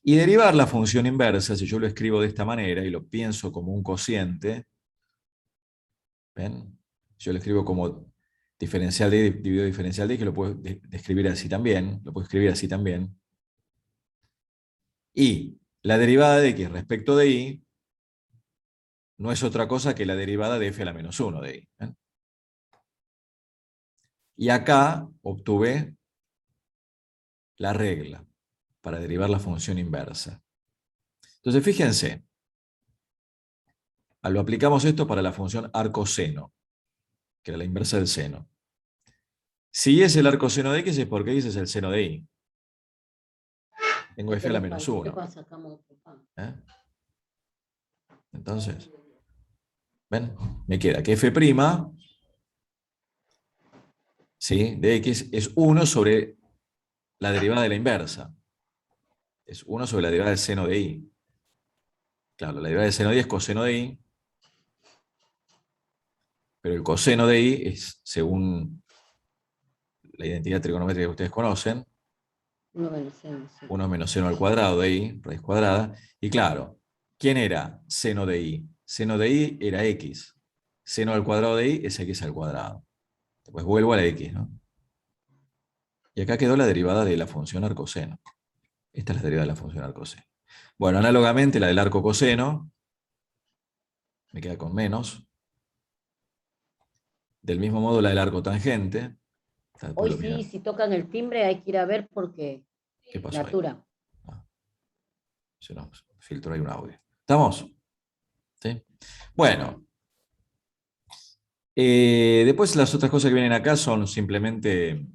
Y derivar la función inversa, si yo lo escribo de esta manera y lo pienso como un cociente, ¿ven? Yo lo escribo como diferencial de y dividido diferencial de y, que lo puedo escribir así también, lo puedo escribir así también. Y la derivada de x respecto de y no es otra cosa que la derivada de f a la menos 1 de y. ¿Ven? Y acá obtuve la regla para derivar la función inversa. Entonces fíjense, lo aplicamos esto para la función arcoseno, que era la inversa del seno. Si y es el arcoseno de x es porque x es el seno de y. Tengo f a la menos 1. ¿Eh? Entonces, ¿ven? Me queda que f', ¿sí?, de x es 1 sobre la derivada de la inversa. Es 1 sobre la derivada del seno de y. Claro, la derivada del seno de y es coseno de y, pero el coseno de y es, según la identidad trigonométrica que ustedes conocen, 1 menos seno al cuadrado de y, raíz cuadrada. Y claro, ¿quién era seno de y? Seno de y era x. Seno al cuadrado de y es x al cuadrado. Después vuelvo a la x, ¿no? Y acá quedó la derivada de la función arcoseno. Esta es la derivada de la función arcoseno. Bueno, análogamente la del arco coseno, me queda con menos. Del mismo modo la del arco tangente. Después Hoy lo sí, miran. si tocan el timbre hay que ir a ver porque ¿Qué pasó ahí? Natura. Ah, se nos filtró ahí un audio. ¿Estamos? ¿Sí? Bueno. Después las otras cosas que vienen acá son simplemente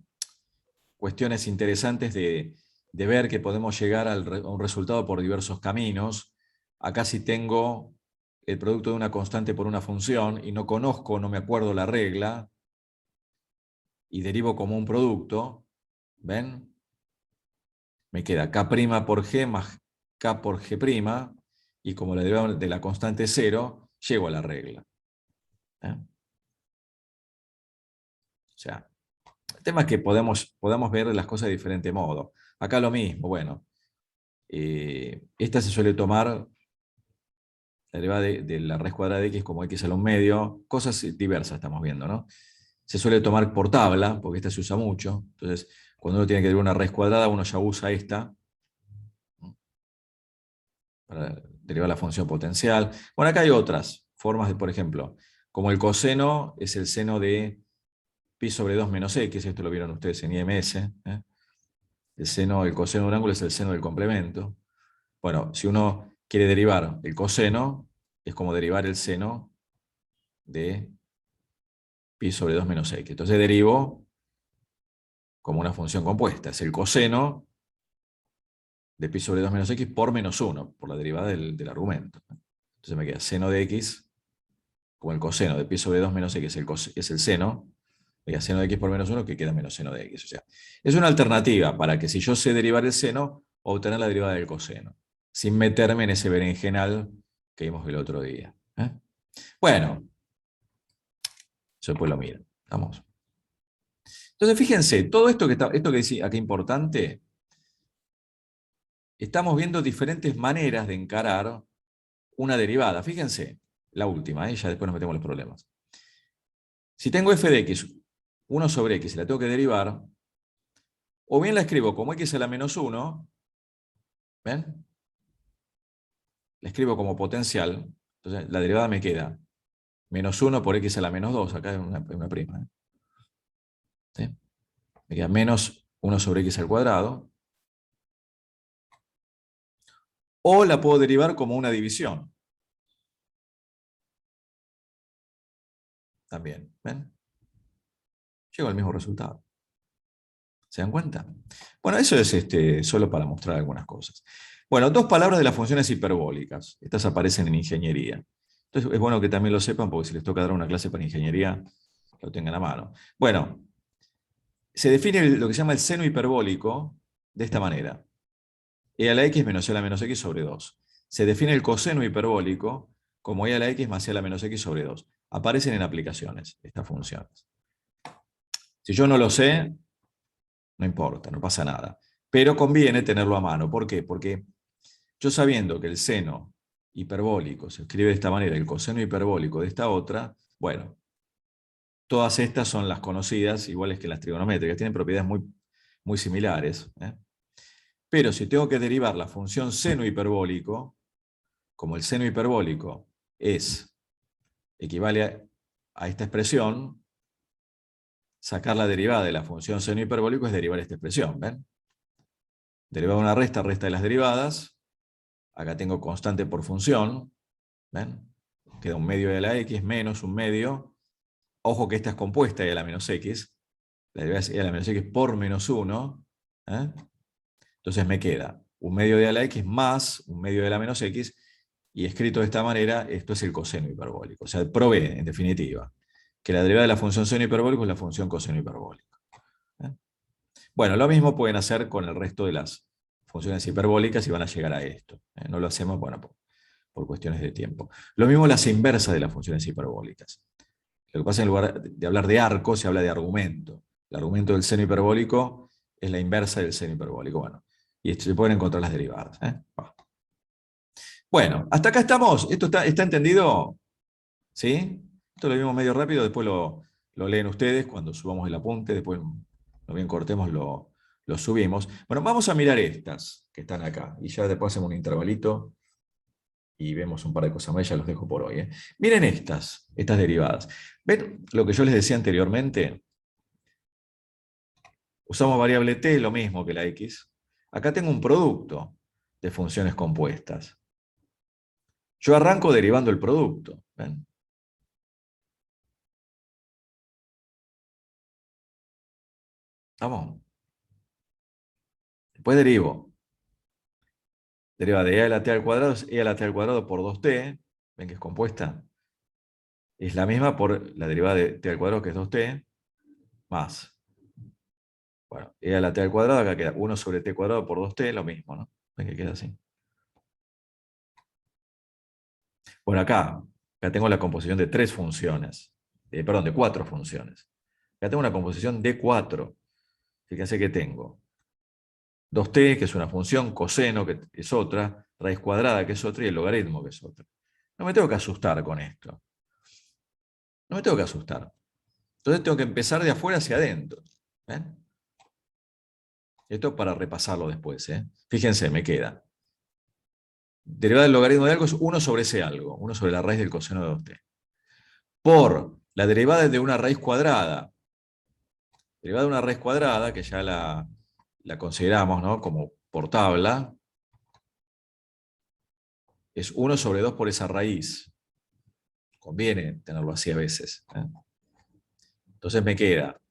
cuestiones interesantes de ver que podemos llegar a un resultado por diversos caminos. Acá si tengo el producto de una constante por una función y no conozco, no me acuerdo la regla, y derivo como un producto, ¿ven? Me queda K' por G más K por G', y como la derivada de la constante 0, llego a la regla. ¿Eh? O sea, el tema es que podemos ver las cosas de diferente modo. Acá lo mismo, bueno. Esta se suele tomar la derivada de la raíz cuadrada de x como x a la 1/2. Cosas diversas estamos viendo, ¿no? Se suele tomar por tabla, porque esta se usa mucho. Entonces, cuando uno tiene que derivar una raíz cuadrada, uno ya usa esta, ¿no?, para derivar la función potencial. Bueno, acá hay otras formas de, por ejemplo, como el coseno es el seno de pi sobre 2 menos x, esto lo vieron ustedes en IMS, ¿eh? El coseno de un ángulo es el seno del complemento. Bueno, si uno quiere derivar el coseno, es como derivar el seno de pi sobre 2 menos x. Entonces derivo como una función compuesta. Es el coseno de pi sobre 2 menos x por menos 1, por la derivada del argumento. Entonces me queda seno de x, como el coseno de pi sobre 2 menos x es el seno, me queda seno de x por menos 1, que queda menos seno de x. O sea, es una alternativa para que si yo sé derivar el seno, obtener la derivada del coseno, sin meterme en ese berenjenal que vimos el otro día. Bueno, eso después lo miran. Vamos. Entonces, fíjense, todo esto esto que dice acá importante, estamos viendo diferentes maneras de encarar una derivada. Fíjense, la última, ya después nos metemos en los problemas. Si tengo f de x, 1 sobre x, y la tengo que derivar, o bien la escribo como x a la menos 1, ¿ven? La escribo como potencial, entonces la derivada me queda menos 1 por x a la menos 2, acá es una prima. ¿Sí? Me queda menos 1 sobre x al cuadrado. O la puedo derivar como una división. También, ¿ven? Llego al mismo resultado. ¿Se dan cuenta? Bueno, eso es solo para mostrar algunas cosas. Bueno, dos palabras de las funciones hiperbólicas. Estas aparecen en ingeniería. Entonces es bueno que también lo sepan, porque si les toca dar una clase para ingeniería, lo tengan a mano. Bueno, se define lo que se llama el seno hiperbólico de esta manera. E a la x menos e a la menos x sobre 2. Se define el coseno hiperbólico como e a la x más e a la menos x sobre 2. Aparecen en aplicaciones estas funciones. Si yo no lo sé, no importa, no pasa nada. Pero conviene tenerlo a mano. ¿Por qué? Porque yo sabiendo que el seno hiperbólico se escribe de esta manera, el coseno hiperbólico de esta otra, bueno, todas estas son las conocidas, iguales que las trigonométricas, tienen propiedades muy, muy similares. Pero si tengo que derivar la función seno hiperbólico, como el seno hiperbólico equivale a esta expresión, sacar la derivada de la función seno hiperbólico es derivar esta expresión, ¿ven? Derivada de una resta de las derivadas. Acá tengo constante por función, ¿ven? Queda un medio de la x menos un medio. Ojo que esta es compuesta de a la menos x. La derivada es e a la menos x por menos 1. Entonces me queda un medio de a la x más un medio de la menos x. Y escrito de esta manera, esto es el coseno hiperbólico. O sea, provee, en definitiva, que la derivada de la función seno hiperbólico es la función coseno hiperbólico. Bueno, lo mismo pueden hacer con el resto de las funciones hiperbólicas y van a llegar a esto. No lo hacemos, bueno, por cuestiones de tiempo. Lo mismo las inversas de las funciones hiperbólicas. Lo que pasa es que en lugar de hablar de arco, se habla de argumento. El argumento del seno hiperbólico es la inversa del seno hiperbólico. Bueno, y se pueden encontrar las derivadas. Bueno, hasta acá estamos. ¿Esto está entendido? ¿Sí? Esto lo vimos medio rápido, después lo leen ustedes cuando subamos el apunte, después, no bien cortemos, lo lo subimos. Bueno, vamos a mirar estas que están acá. Y ya después hacemos un intervalito y vemos un par de cosas más, ya los dejo por hoy. Miren estas derivadas. ¿Ven lo que yo les decía anteriormente? Usamos variable t, lo mismo que la x. Acá tengo un producto de funciones compuestas. Yo arranco derivando el producto. ¿Ven? Vamos. Después derivo. Deriva de e a la t al cuadrado es e a la t al cuadrado por 2t. ¿Ven que es compuesta? Es la misma por la derivada de t al cuadrado, que es 2t, más. Bueno, e a la t al cuadrado, acá queda 1 sobre t cuadrado por 2t, lo mismo, ¿no? ¿Ven que queda así? Bueno, acá tengo la composición de 3 funciones. Perdón, de 4 funciones. Acá tengo una composición de 4. Fíjense que tengo 2t, que es una función, coseno, que es otra, raíz cuadrada, que es otra, y el logaritmo, que es otra. No me tengo que asustar con esto. No me tengo que asustar. Entonces tengo que empezar de afuera hacia adentro. ¿Ven? Esto para repasarlo después. Fíjense, me queda. Derivada del logaritmo de algo es 1 sobre ese algo, 1 sobre la raíz del coseno de 2t. Por la derivada de una raíz cuadrada. Derivada de una raíz cuadrada, que ya la consideramos, ¿no?, como por tabla, es 1 sobre 2 por esa raíz. Conviene tenerlo así a veces. Entonces me queda,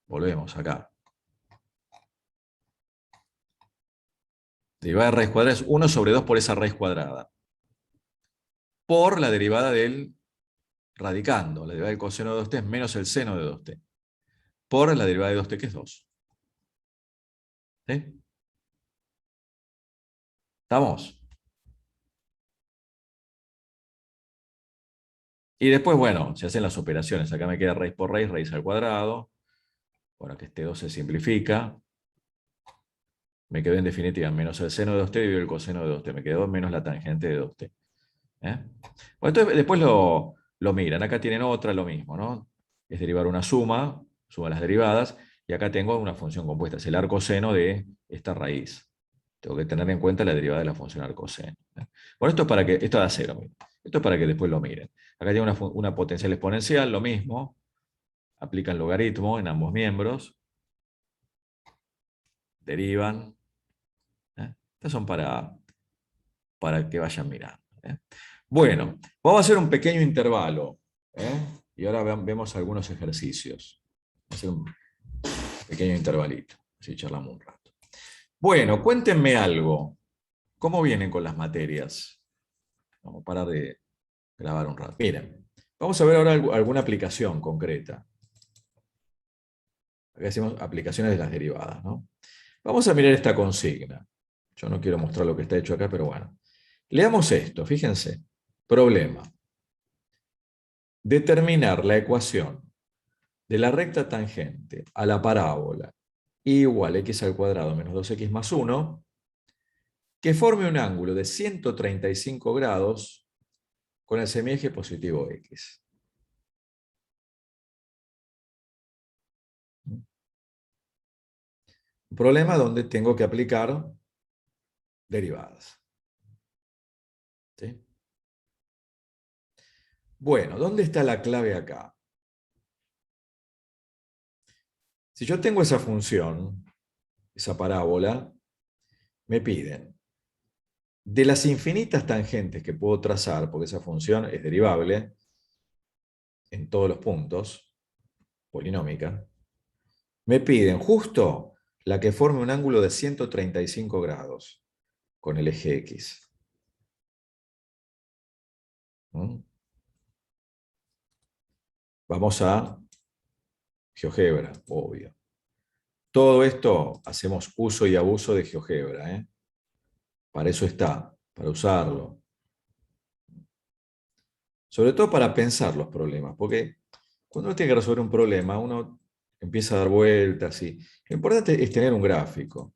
volvemos acá. Derivada de raíz cuadrada es 1 sobre 2 por esa raíz cuadrada. Por la derivada del radicando. La derivada del coseno de 2t es menos el seno de 2t. Por la derivada de 2t, que es 2. ¿Sí? ¿Estamos? Y después, bueno, se hacen las operaciones. Acá me queda raíz por raíz, raíz al cuadrado. Bueno, que este 2 se simplifica. Me quedó en definitiva menos el seno de 2t dividido el coseno de 2t. Me quedó menos la tangente de 2t. Bueno, entonces después lo miran. Acá tienen otra, lo mismo, ¿no? Es derivar una suma las derivadas, y acá tengo una función compuesta. Es el arcoseno de esta raíz. Tengo que tener en cuenta la derivada de la función arcoseno. Bueno, esto es para que, esto da cero. Esto es para que después lo miren. Acá tiene una potencial exponencial, lo mismo. Aplican logaritmo en ambos miembros. Derivan. Estas son para que vayan mirando. Bueno, vamos a hacer un pequeño intervalo. Y ahora vemos algunos ejercicios. Vamos a hacer un pequeño intervalito. Así charlamos un rato. Bueno, cuéntenme algo. ¿Cómo vienen con las materias? Vamos a parar de grabar un rato. Miren, vamos a ver ahora alguna aplicación concreta. Acá hacemos aplicaciones de las derivadas, ¿no? Vamos a mirar esta consigna. Yo no quiero mostrar lo que está hecho acá, pero bueno. Leamos esto, fíjense. Problema. Determinar la ecuación de la recta tangente a la parábola y igual a x al cuadrado menos 2x más 1, que forme un ángulo de 135 grados con el semieje positivo x. Un problema donde tengo que aplicar derivadas. ¿Sí? Bueno, ¿dónde está la clave acá? Si yo tengo esa función, esa parábola, me piden de las infinitas tangentes que puedo trazar, porque esa función es derivable en todos los puntos, polinómica, me piden justo la que forme un ángulo de 135 grados con el eje X. Vamos a GeoGebra, obvio. Todo esto hacemos uso y abuso de GeoGebra. Para eso está, para usarlo. Sobre todo para pensar los problemas, porque cuando uno tiene que resolver un problema, uno empieza a dar vueltas y lo importante es tener un gráfico.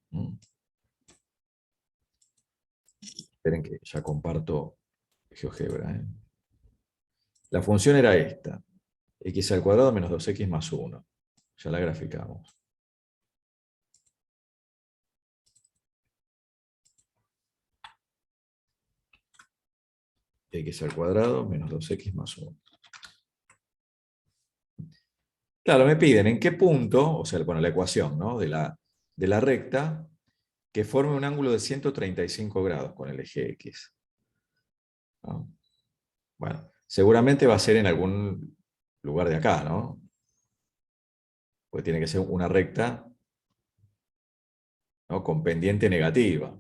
Esperen que ya comparto GeoGebra. La función era esta, x al cuadrado menos 2x más 1. Ya la graficamos. x al cuadrado menos 2x más 1. Claro, me piden en qué punto, o sea, bueno, la ecuación, ¿no? de la recta que forme un ángulo de 135 grados con el eje X. ¿No? Bueno, seguramente va a ser en algún lugar de acá, ¿no? Porque tiene que ser una recta, ¿no? Con pendiente negativa.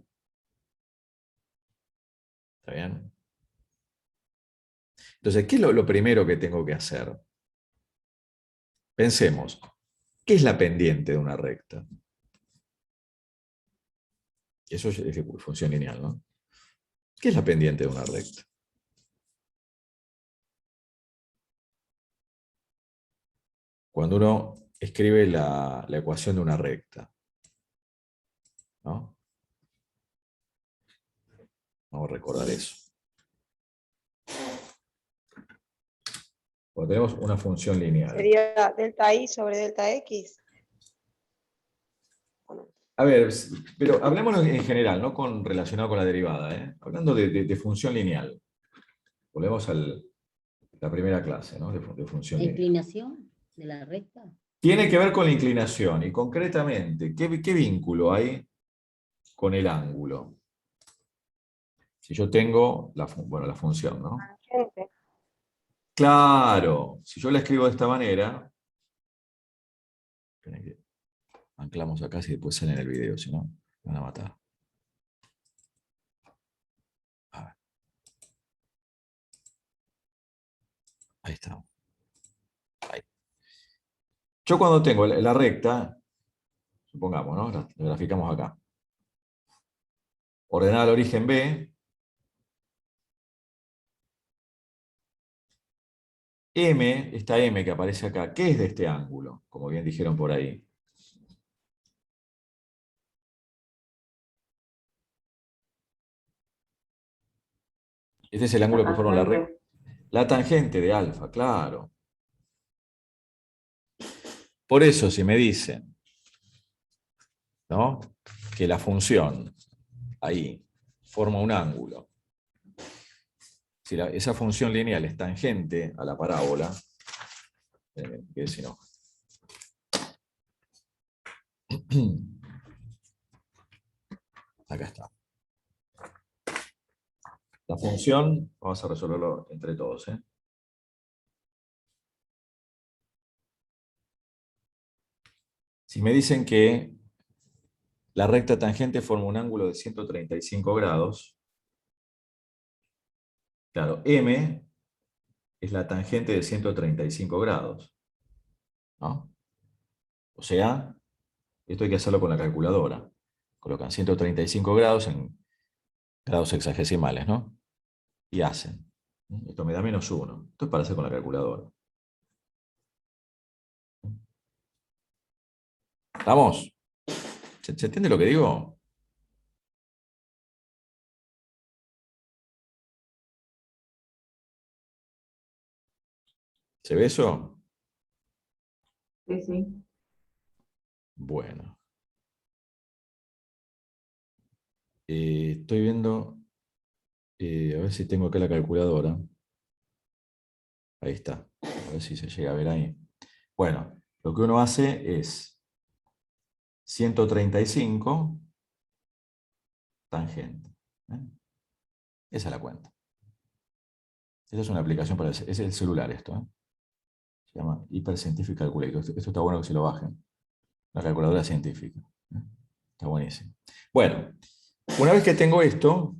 ¿Está bien? Entonces, ¿qué es lo primero que tengo que hacer? Pensemos, ¿qué es la pendiente de una recta? Eso es función lineal, ¿no? ¿Qué es la pendiente de una recta? Cuando uno escribe la ecuación de una recta, ¿no? Vamos a recordar eso. Cuando tenemos una función lineal. Sería delta I sobre delta X. A ver, pero hablemos en general, no relacionado con la derivada, ¿eh? Hablando de función lineal. Volvemos a la primera clase, ¿no? De función La lineal. inclinación de la recta. Tiene que ver con la inclinación y concretamente, ¿qué vínculo hay con el ángulo? Si yo tengo la función, ¿no? Tangente. Claro, si yo la escribo de esta manera, esperen que anclamos acá si después sale en el video, si no, me van a matar. A ver. Ahí está. Ahí. Yo cuando tengo la recta, supongamos, ¿no? La graficamos acá. Ordenada al origen B, M, esta M que aparece acá, ¿qué es de este ángulo? Como bien dijeron por ahí. Este es el ángulo que forma la recta. La tangente de alfa, claro. Por eso, si me dicen, ¿no? Que la función ahí forma un ángulo, si esa función lineal es tangente a la parábola, que si no. Acá está. La función, vamos a resolverlo entre todos, ¿eh? Si me dicen que la recta tangente forma un ángulo de 135 grados, claro, M es la tangente de 135 grados, ¿no? O sea, esto hay que hacerlo con la calculadora. Colocan 135 grados en grados sexagesimales, ¿no? Y hacen. Esto me da -1. Esto es para hacer con la calculadora. ¿Vamos? ¿Se entiende lo que digo? ¿Se ve eso? Sí, sí. Bueno. Estoy viendo, a ver si tengo acá la calculadora. Ahí está. A ver si se llega a ver ahí. Bueno, lo que uno hace es 135 tangente. ¿Eh? Esa es la cuenta. Esa es una aplicación para es el celular esto. ¿Eh? Se llama Hyper Scientific Calculator. Esto está bueno que se lo bajen. La calculadora científica. ¿Eh? Está buenísimo. Bueno, una vez que tengo esto,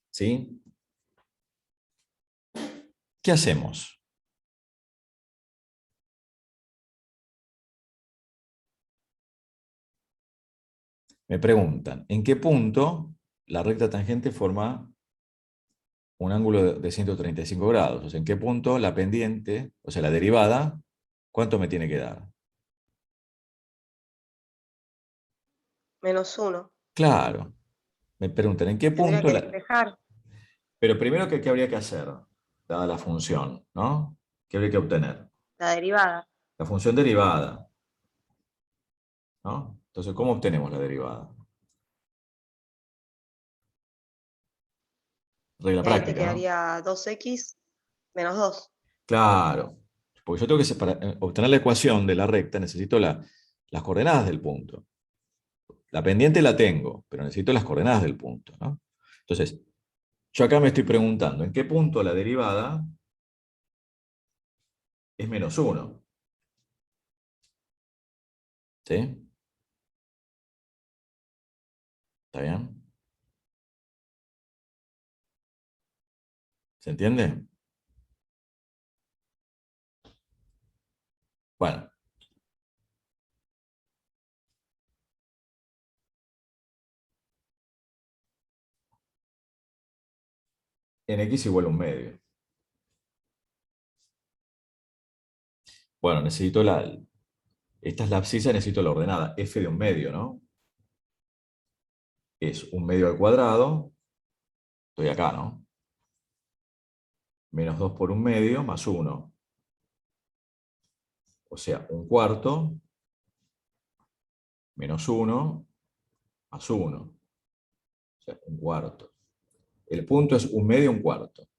¿sí? ¿Qué hacemos? Me preguntan, ¿en qué punto la recta tangente forma un ángulo de 135 grados? O sea, ¿en qué punto la pendiente, o sea, la derivada, cuánto me tiene que dar? -1. Claro. Me preguntan, ¿en qué Tendría punto que la... despejar Pero primero, ¿qué habría que hacer? Dada la función, ¿no? ¿Qué habría que obtener? la derivada. La función derivada, ¿no? Entonces, ¿cómo obtenemos la derivada? Regla Y ahí te práctica, ¿no? quedaría 2x menos 2. Claro, porque yo tengo que, para obtener la ecuación de la recta, necesito las coordenadas del punto. La pendiente la tengo, pero necesito las coordenadas del punto, ¿no? Entonces, yo acá me estoy preguntando, ¿en qué punto la derivada es menos 1? ¿Sí? ¿Está bien? ¿Se entiende? Bueno. En x igual a 1/2. Bueno, necesito esta es la abscisa, necesito la ordenada, f de 1/2, ¿no? Es 1/2 al cuadrado, estoy acá, ¿no? Menos 2 por 1/2 más 1. O sea, 1/4 menos 1 más 1. O sea, 1/4. El punto es 1/2, 1/4.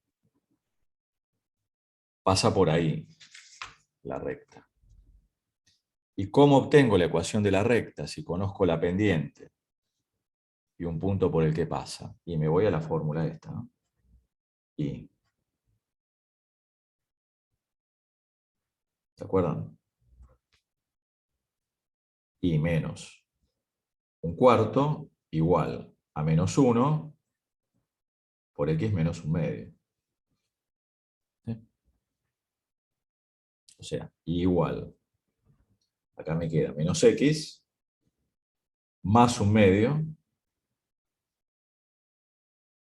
Pasa por ahí la recta. ¿Y cómo obtengo la ecuación de la recta si conozco la pendiente y un punto por el que pasa? Y me voy a la fórmula esta, ¿no? Y, ¿se acuerdan? Y menos 1/4 igual a menos 1 por x menos 1/2. ¿Sí? O sea, igual. Acá me queda menos x más 1/2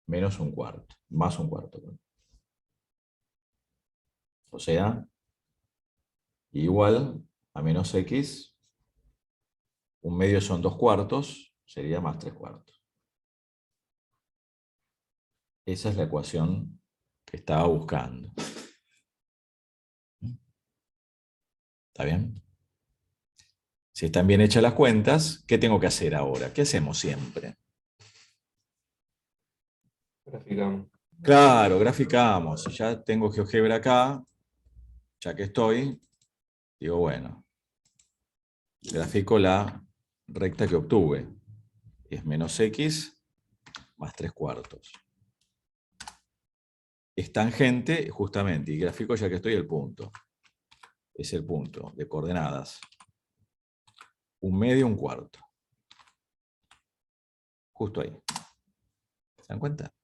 menos 1/4. Más 1/4. O sea, igual a menos x, 1/2 son 2/4, sería más 3/4. Esa es la ecuación que estaba buscando. ¿Está bien? Si están bien hechas las cuentas, ¿qué tengo que hacer ahora? ¿Qué hacemos siempre? Graficamos. Claro, graficamos. Ya tengo GeoGebra acá, ya que estoy, digo, bueno, grafico la recta que obtuve. Es menos x más 3/4. Es tangente, justamente, y gráfico ya que estoy el punto. Es el punto de coordenadas. 1/2, 1/4. Justo ahí. ¿Se dan cuenta?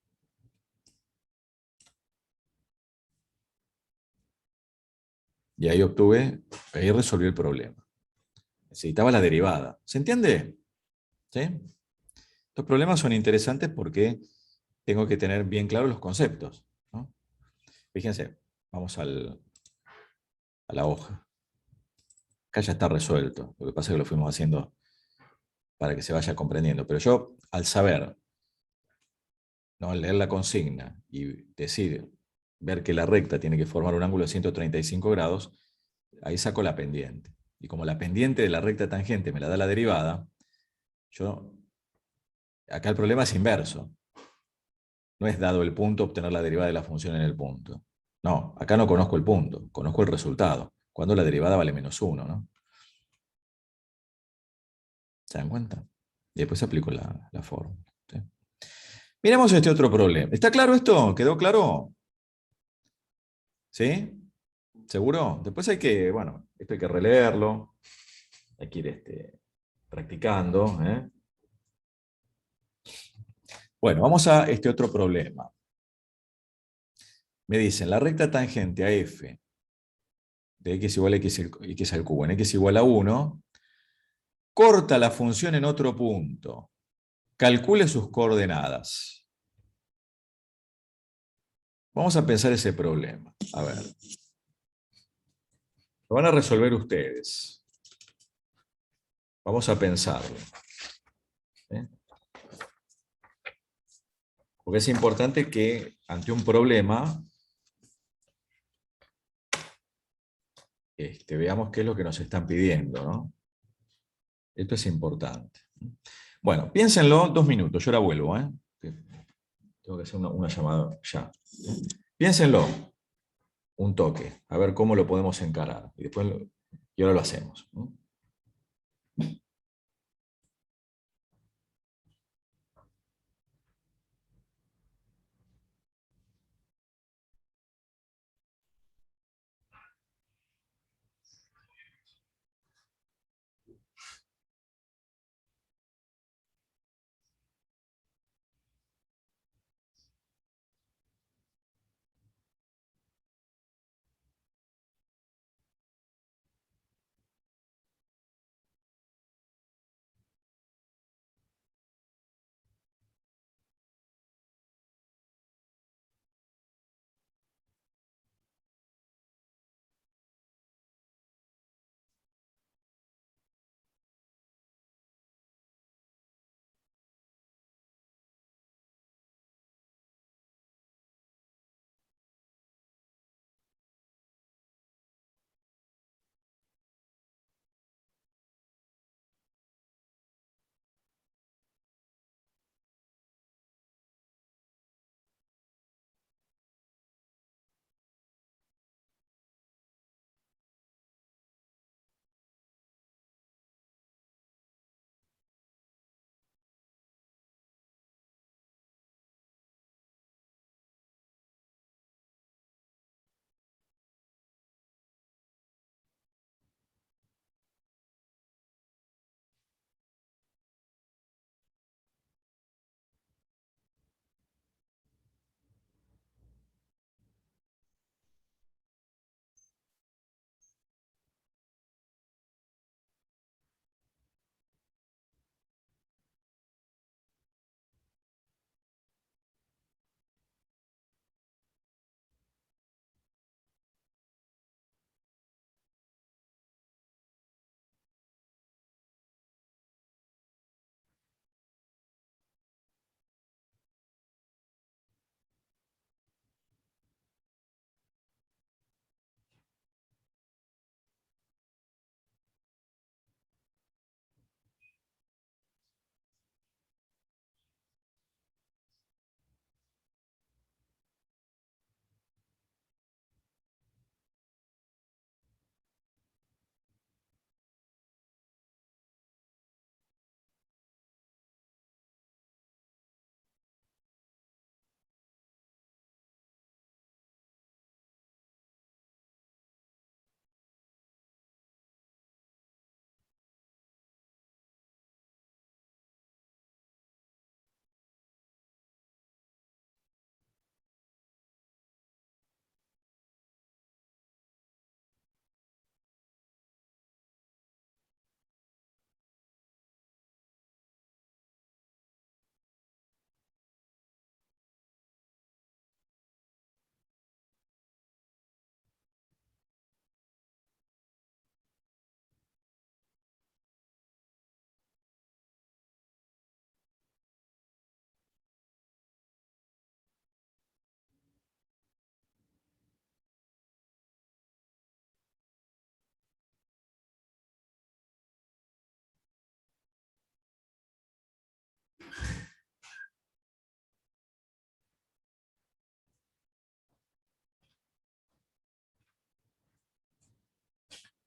Y ahí ahí resolví el problema. Necesitaba la derivada. ¿Se entiende? ¿Sí? Estos problemas son interesantes porque tengo que tener bien claros los conceptos, ¿no? Fíjense, vamos a la hoja. Acá ya está resuelto. Lo que pasa es que lo fuimos haciendo para que se vaya comprendiendo. Pero yo, al saber, ¿no? Al leer la consigna y ver que la recta tiene que formar un ángulo de 135 grados, ahí saco la pendiente. Y como la pendiente de la recta tangente me la da la derivada, acá el problema es inverso. No es dado el punto obtener la derivada de la función en el punto. No, acá no conozco el punto, conozco el resultado, cuando la derivada vale menos 1, ¿no? ¿Se dan cuenta? Y después aplico la fórmula. ¿Sí? Miremos este otro problema. ¿Está claro esto? ¿Quedó claro? ¿Sí? ¿Seguro? Después bueno, esto hay que releerlo, hay que ir practicando. Bueno, vamos a este otro problema. Me dicen, la recta tangente a f de x igual a x al cubo en x igual a 1, corta la función en otro punto. Calcule sus coordenadas. Vamos a pensar ese problema. A ver. Lo van a resolver ustedes. Vamos a pensarlo. Porque es importante que ante un problema veamos qué es lo que nos están pidiendo, ¿no? Esto es importante. Bueno, piénsenlo 2 minutos, yo ahora vuelvo. Estoy tengo que hacer una llamada ya. Piénsenlo un toque, a ver cómo lo podemos encarar. Y ahora lo hacemos, ¿no?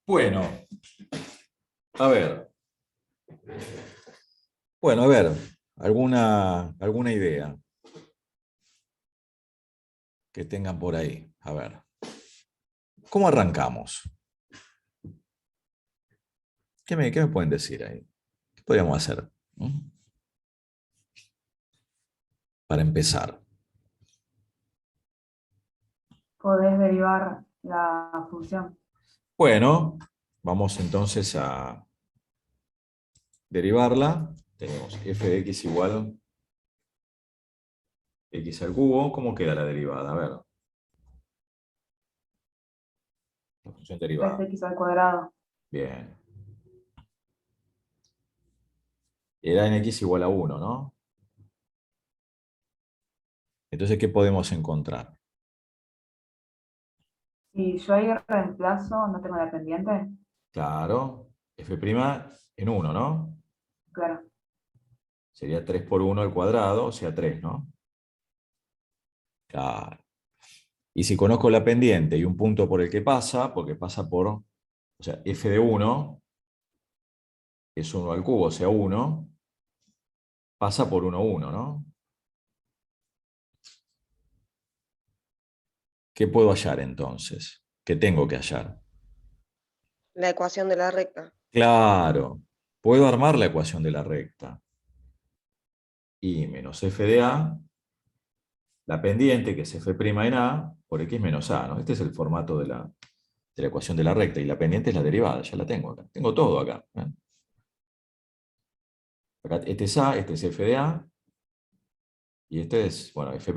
Bueno, a ver. Bueno, a ver, alguna idea que tengan por ahí. A ver, ¿cómo arrancamos? ¿Qué me pueden decir ahí? ¿Qué podríamos hacer? ¿Mm? Para empezar. Podés derivar la función. Bueno, vamos entonces a derivarla. Tenemos f de x igual x al cubo. ¿Cómo queda la derivada? A ver. La función derivada. 3x al cuadrado. Bien. Era en x igual a 1, ¿no? Entonces, ¿qué podemos encontrar? Si yo ahí reemplazo, ¿no tengo la pendiente? Claro, f' en 1, ¿no? Claro. Sería 3 por 1 al cuadrado, o sea 3, ¿no? Claro. Y si conozco la pendiente y un punto por el que pasa, porque pasa por, o sea, f de 1 es 1 al cubo, o sea, 1, pasa por 1, 1, ¿no? ¿Qué puedo hallar entonces? ¿Qué tengo que hallar? La ecuación de la recta. Claro, puedo armar la ecuación de la recta. Y menos f de a, la pendiente, que es f' en a, por x menos a, ¿no? Este es el formato de la ecuación de la recta, y la pendiente es la derivada, ya la tengo acá. Tengo todo acá. ¿Eh? Acá este es a, este es f de a, y este es, bueno, f'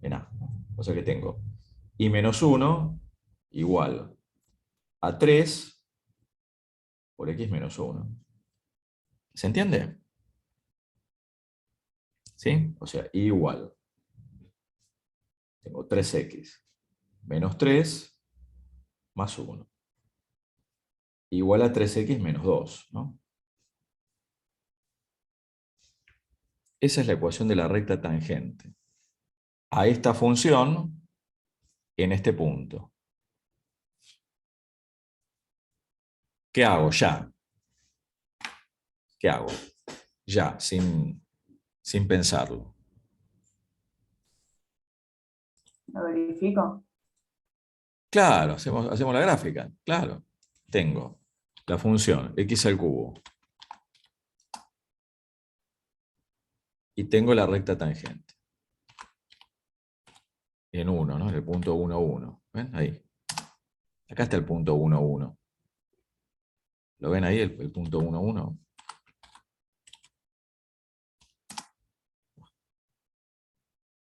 en a. O sea que tengo y menos 1 igual a 3 por x menos 1. ¿Se entiende? ¿Sí? O sea, igual. Tengo 3x menos 3 más 1. Igual a 3x menos 2, ¿no? Esa es la ecuación de la recta tangente a esta función en este punto. ¿Qué hago? Ya. ¿Qué hago? Ya, sin pensarlo. Lo verifico. Claro, hacemos la gráfica. Claro. Tengo la función x al cubo. Y tengo la recta tangente. En 1, ¿no? En el punto 1, 1. ¿Ven? Ahí. Acá está el punto 1, 1. ¿Lo ven ahí, el punto 1, 1?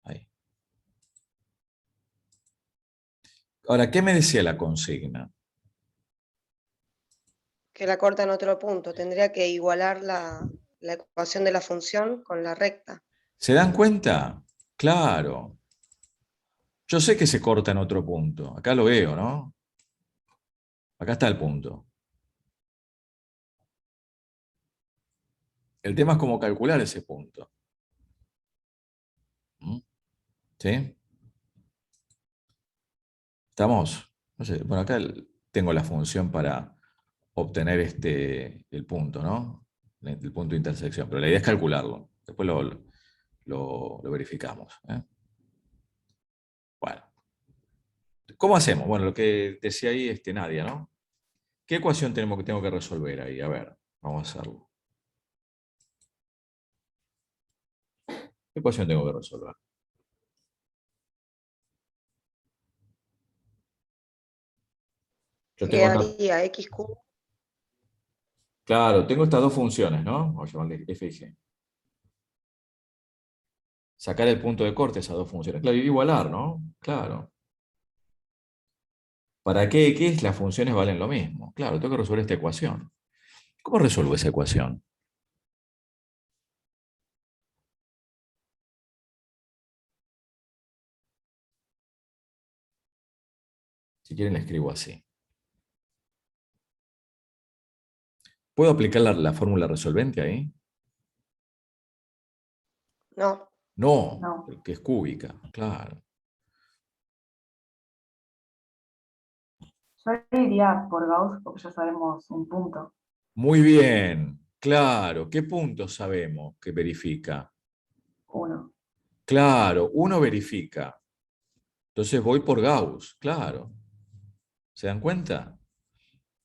Ahí. Ahora, ¿qué me decía la consigna? Que la corta en otro punto. Tendría que igualar la ecuación de la función con la recta. ¿Se dan cuenta? Claro. Yo sé que se corta en otro punto. Acá lo veo, ¿no? Acá está el punto. El tema es cómo calcular ese punto. ¿Mm? ¿Sí? ¿Estamos? No sé, bueno, acá tengo la función para obtener el punto, ¿no? El punto de intersección. Pero la idea es calcularlo. Después lo verificamos. ¿Eh? Bueno. ¿Cómo hacemos? Bueno, lo que decía ahí Nadia, ¿no? ¿Qué ecuación tengo que resolver ahí? A ver, vamos a hacerlo. ¿Qué ecuación tengo que resolver? Yo tengo acá, Quedaría x cubo. claro, tengo estas dos funciones, ¿no? Vamos a llamarle f y g. Sacar el punto de corte a esas dos funciones. Claro, y igualar, ¿no? Claro. ¿Para qué x las funciones valen lo mismo? Claro, tengo que resolver esta ecuación. ¿Cómo resuelvo esa ecuación? Si quieren, la escribo así. ¿Puedo aplicar la fórmula resolvente ahí? No, No, No. que es cúbica, claro. Yo iría por Gauss porque ya sabemos un punto. Muy bien, claro. ¿Qué puntos sabemos que verifica? 1. Claro, uno verifica. Entonces voy por Gauss, claro. ¿Se dan cuenta?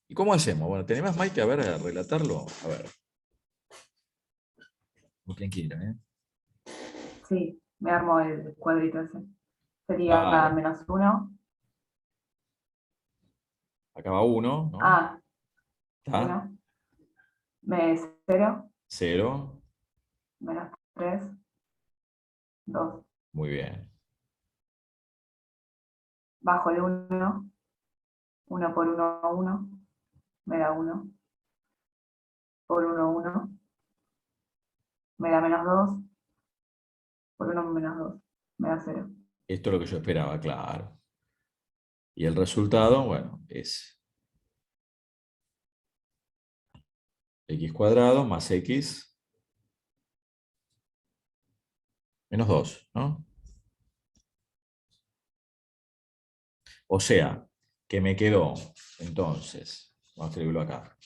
¿Y cómo hacemos? Bueno, ¿tenés más, Mike? A ver, a relatarlo. A ver. Muy tranquilo, ¿eh? Sí, me armo el cuadrito ese. Sería Dale. -1. Acá va uno, ¿no? Ah, ¿Está? 1. 0. 0. -3. 2. Muy bien. Bajo el 1. 1 por 1, 1. Me da 1. Por 1, 1. Me da -2. Por 1 menos 2. Me da 0. Esto es lo que yo esperaba, claro. Y el resultado, bueno, es x cuadrado más x menos 2, ¿no? O sea, que me quedó, entonces, vamos a escribirlo acá.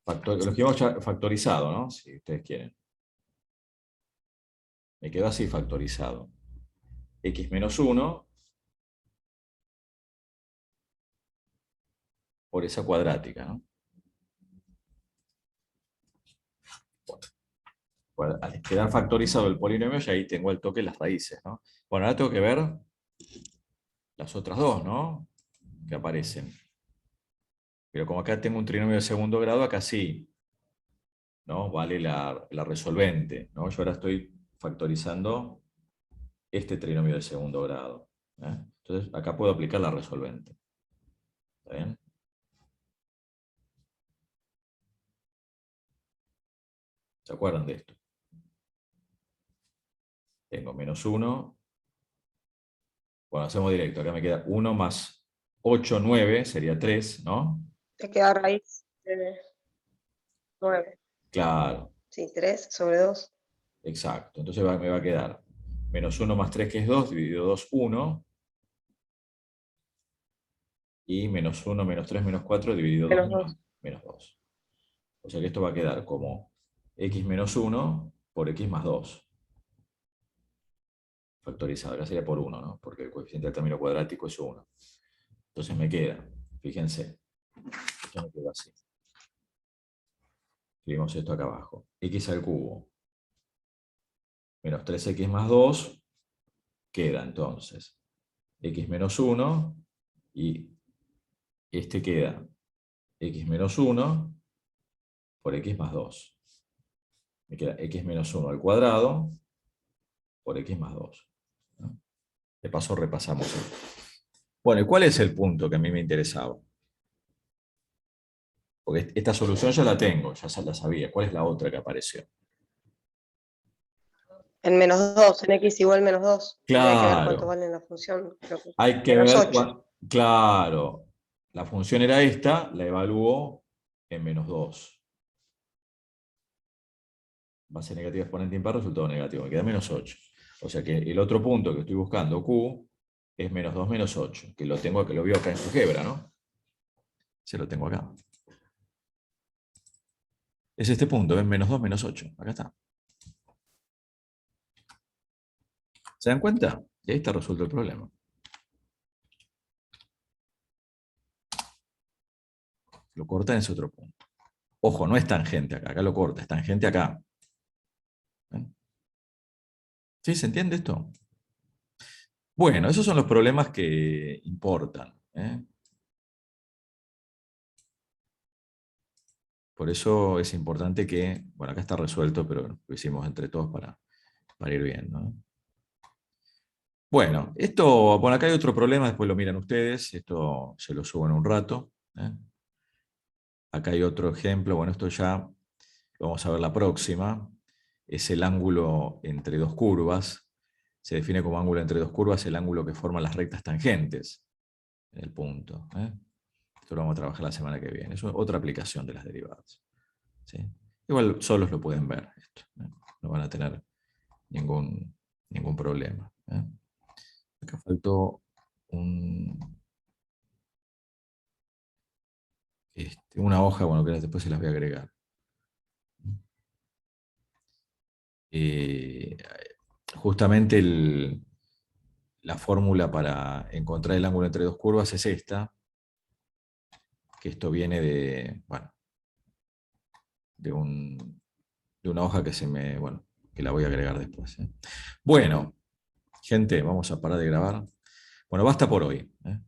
Lo que hemos factorizado, ¿no? Si ustedes quieren. Me quedó así factorizado. X menos 1 por esa cuadrática, ¿no? Bueno, al quedar factorizado el polinomio, ya ahí tengo al toque las raíces, ¿no? Bueno, ahora tengo que ver las otras dos, ¿no? Que aparecen. Pero como acá tengo un trinomio de segundo grado, acá sí, ¿no? Vale la resolvente, ¿no? Yo ahora estoy factorizando este trinomio de segundo grado, ¿eh? Entonces, acá puedo aplicar la resolvente. ¿Está bien? ¿Se acuerdan de esto? Tengo menos 1. Bueno, hacemos directo. Acá me queda 1 más 8, 9, sería 3, ¿no? Te queda raíz de 9. Claro, Sí, 3 sobre 2. exacto. Entonces me va a quedar menos 1 más 3, que es 2, dividido 2, 1. Y menos 1, menos 3, menos 4, dividido 2, Menos 2. menos 2. O sea que esto va a quedar como x menos 1 por x más 2. Factorizado, ahora sería por 1, ¿no? Porque el coeficiente del término cuadrático es 1. Entonces me queda, fíjense, esto me queda así. Escribimos esto acá abajo. X al cubo menos 3x más 2 queda entonces x menos 1 y este queda x menos 1 por x más 2. Me queda x menos 1 al cuadrado por x más 2. ¿No? De paso repasamos esto. Bueno, ¿y cuál es el punto que a mí me interesaba? Porque esta solución ya la tengo, ya la sabía. ¿Cuál es la otra que apareció? En menos 2, en x igual menos 2. Tendría que ver cuánto Claro, vale la función. Creo que hay que menos ver 8. claro, la función era esta, la evaluó en menos 2. Base negativa exponente impar, resultado negativo. Me queda menos 8. O sea que el otro punto que estoy buscando, Q, es menos 2 menos 8. Que lo tengo, que lo veo acá en GeoGebra, ¿no? Se lo tengo acá. Es este punto, es menos 2 menos 8. Acá está. ¿Se dan cuenta? Y ahí está resuelto el problema. Lo corta en ese otro punto. Ojo, no es tangente acá, acá lo corta, es tangente acá. ¿Ven? ¿Sí? ¿Se entiende esto? Bueno, esos son los problemas que importan, ¿eh? Por eso es importante que, bueno, acá está resuelto, pero lo hicimos entre todos para ir viendo, ¿no? Bueno, esto, bueno, acá hay otro problema, después lo miran ustedes, esto se lo subo en un rato, ¿eh? Acá hay otro ejemplo, bueno, esto ya lo vamos a ver la próxima, es el ángulo entre dos curvas, se define como ángulo entre dos curvas el ángulo que forman las rectas tangentes en el punto, ¿eh? Esto lo vamos a trabajar la semana que viene, es otra aplicación de las derivadas, ¿sí? Igual solos lo pueden ver, esto, ¿eh? No van a tener ningún problema, ¿eh? Acá faltó una hoja, bueno, que después se las voy a agregar. Justamente la fórmula para encontrar el ángulo entre dos curvas es esta, que esto viene de, bueno, de una hoja que que la voy a agregar después, ¿eh? Bueno, gente, vamos a parar de grabar. Bueno, basta por hoy, ¿eh?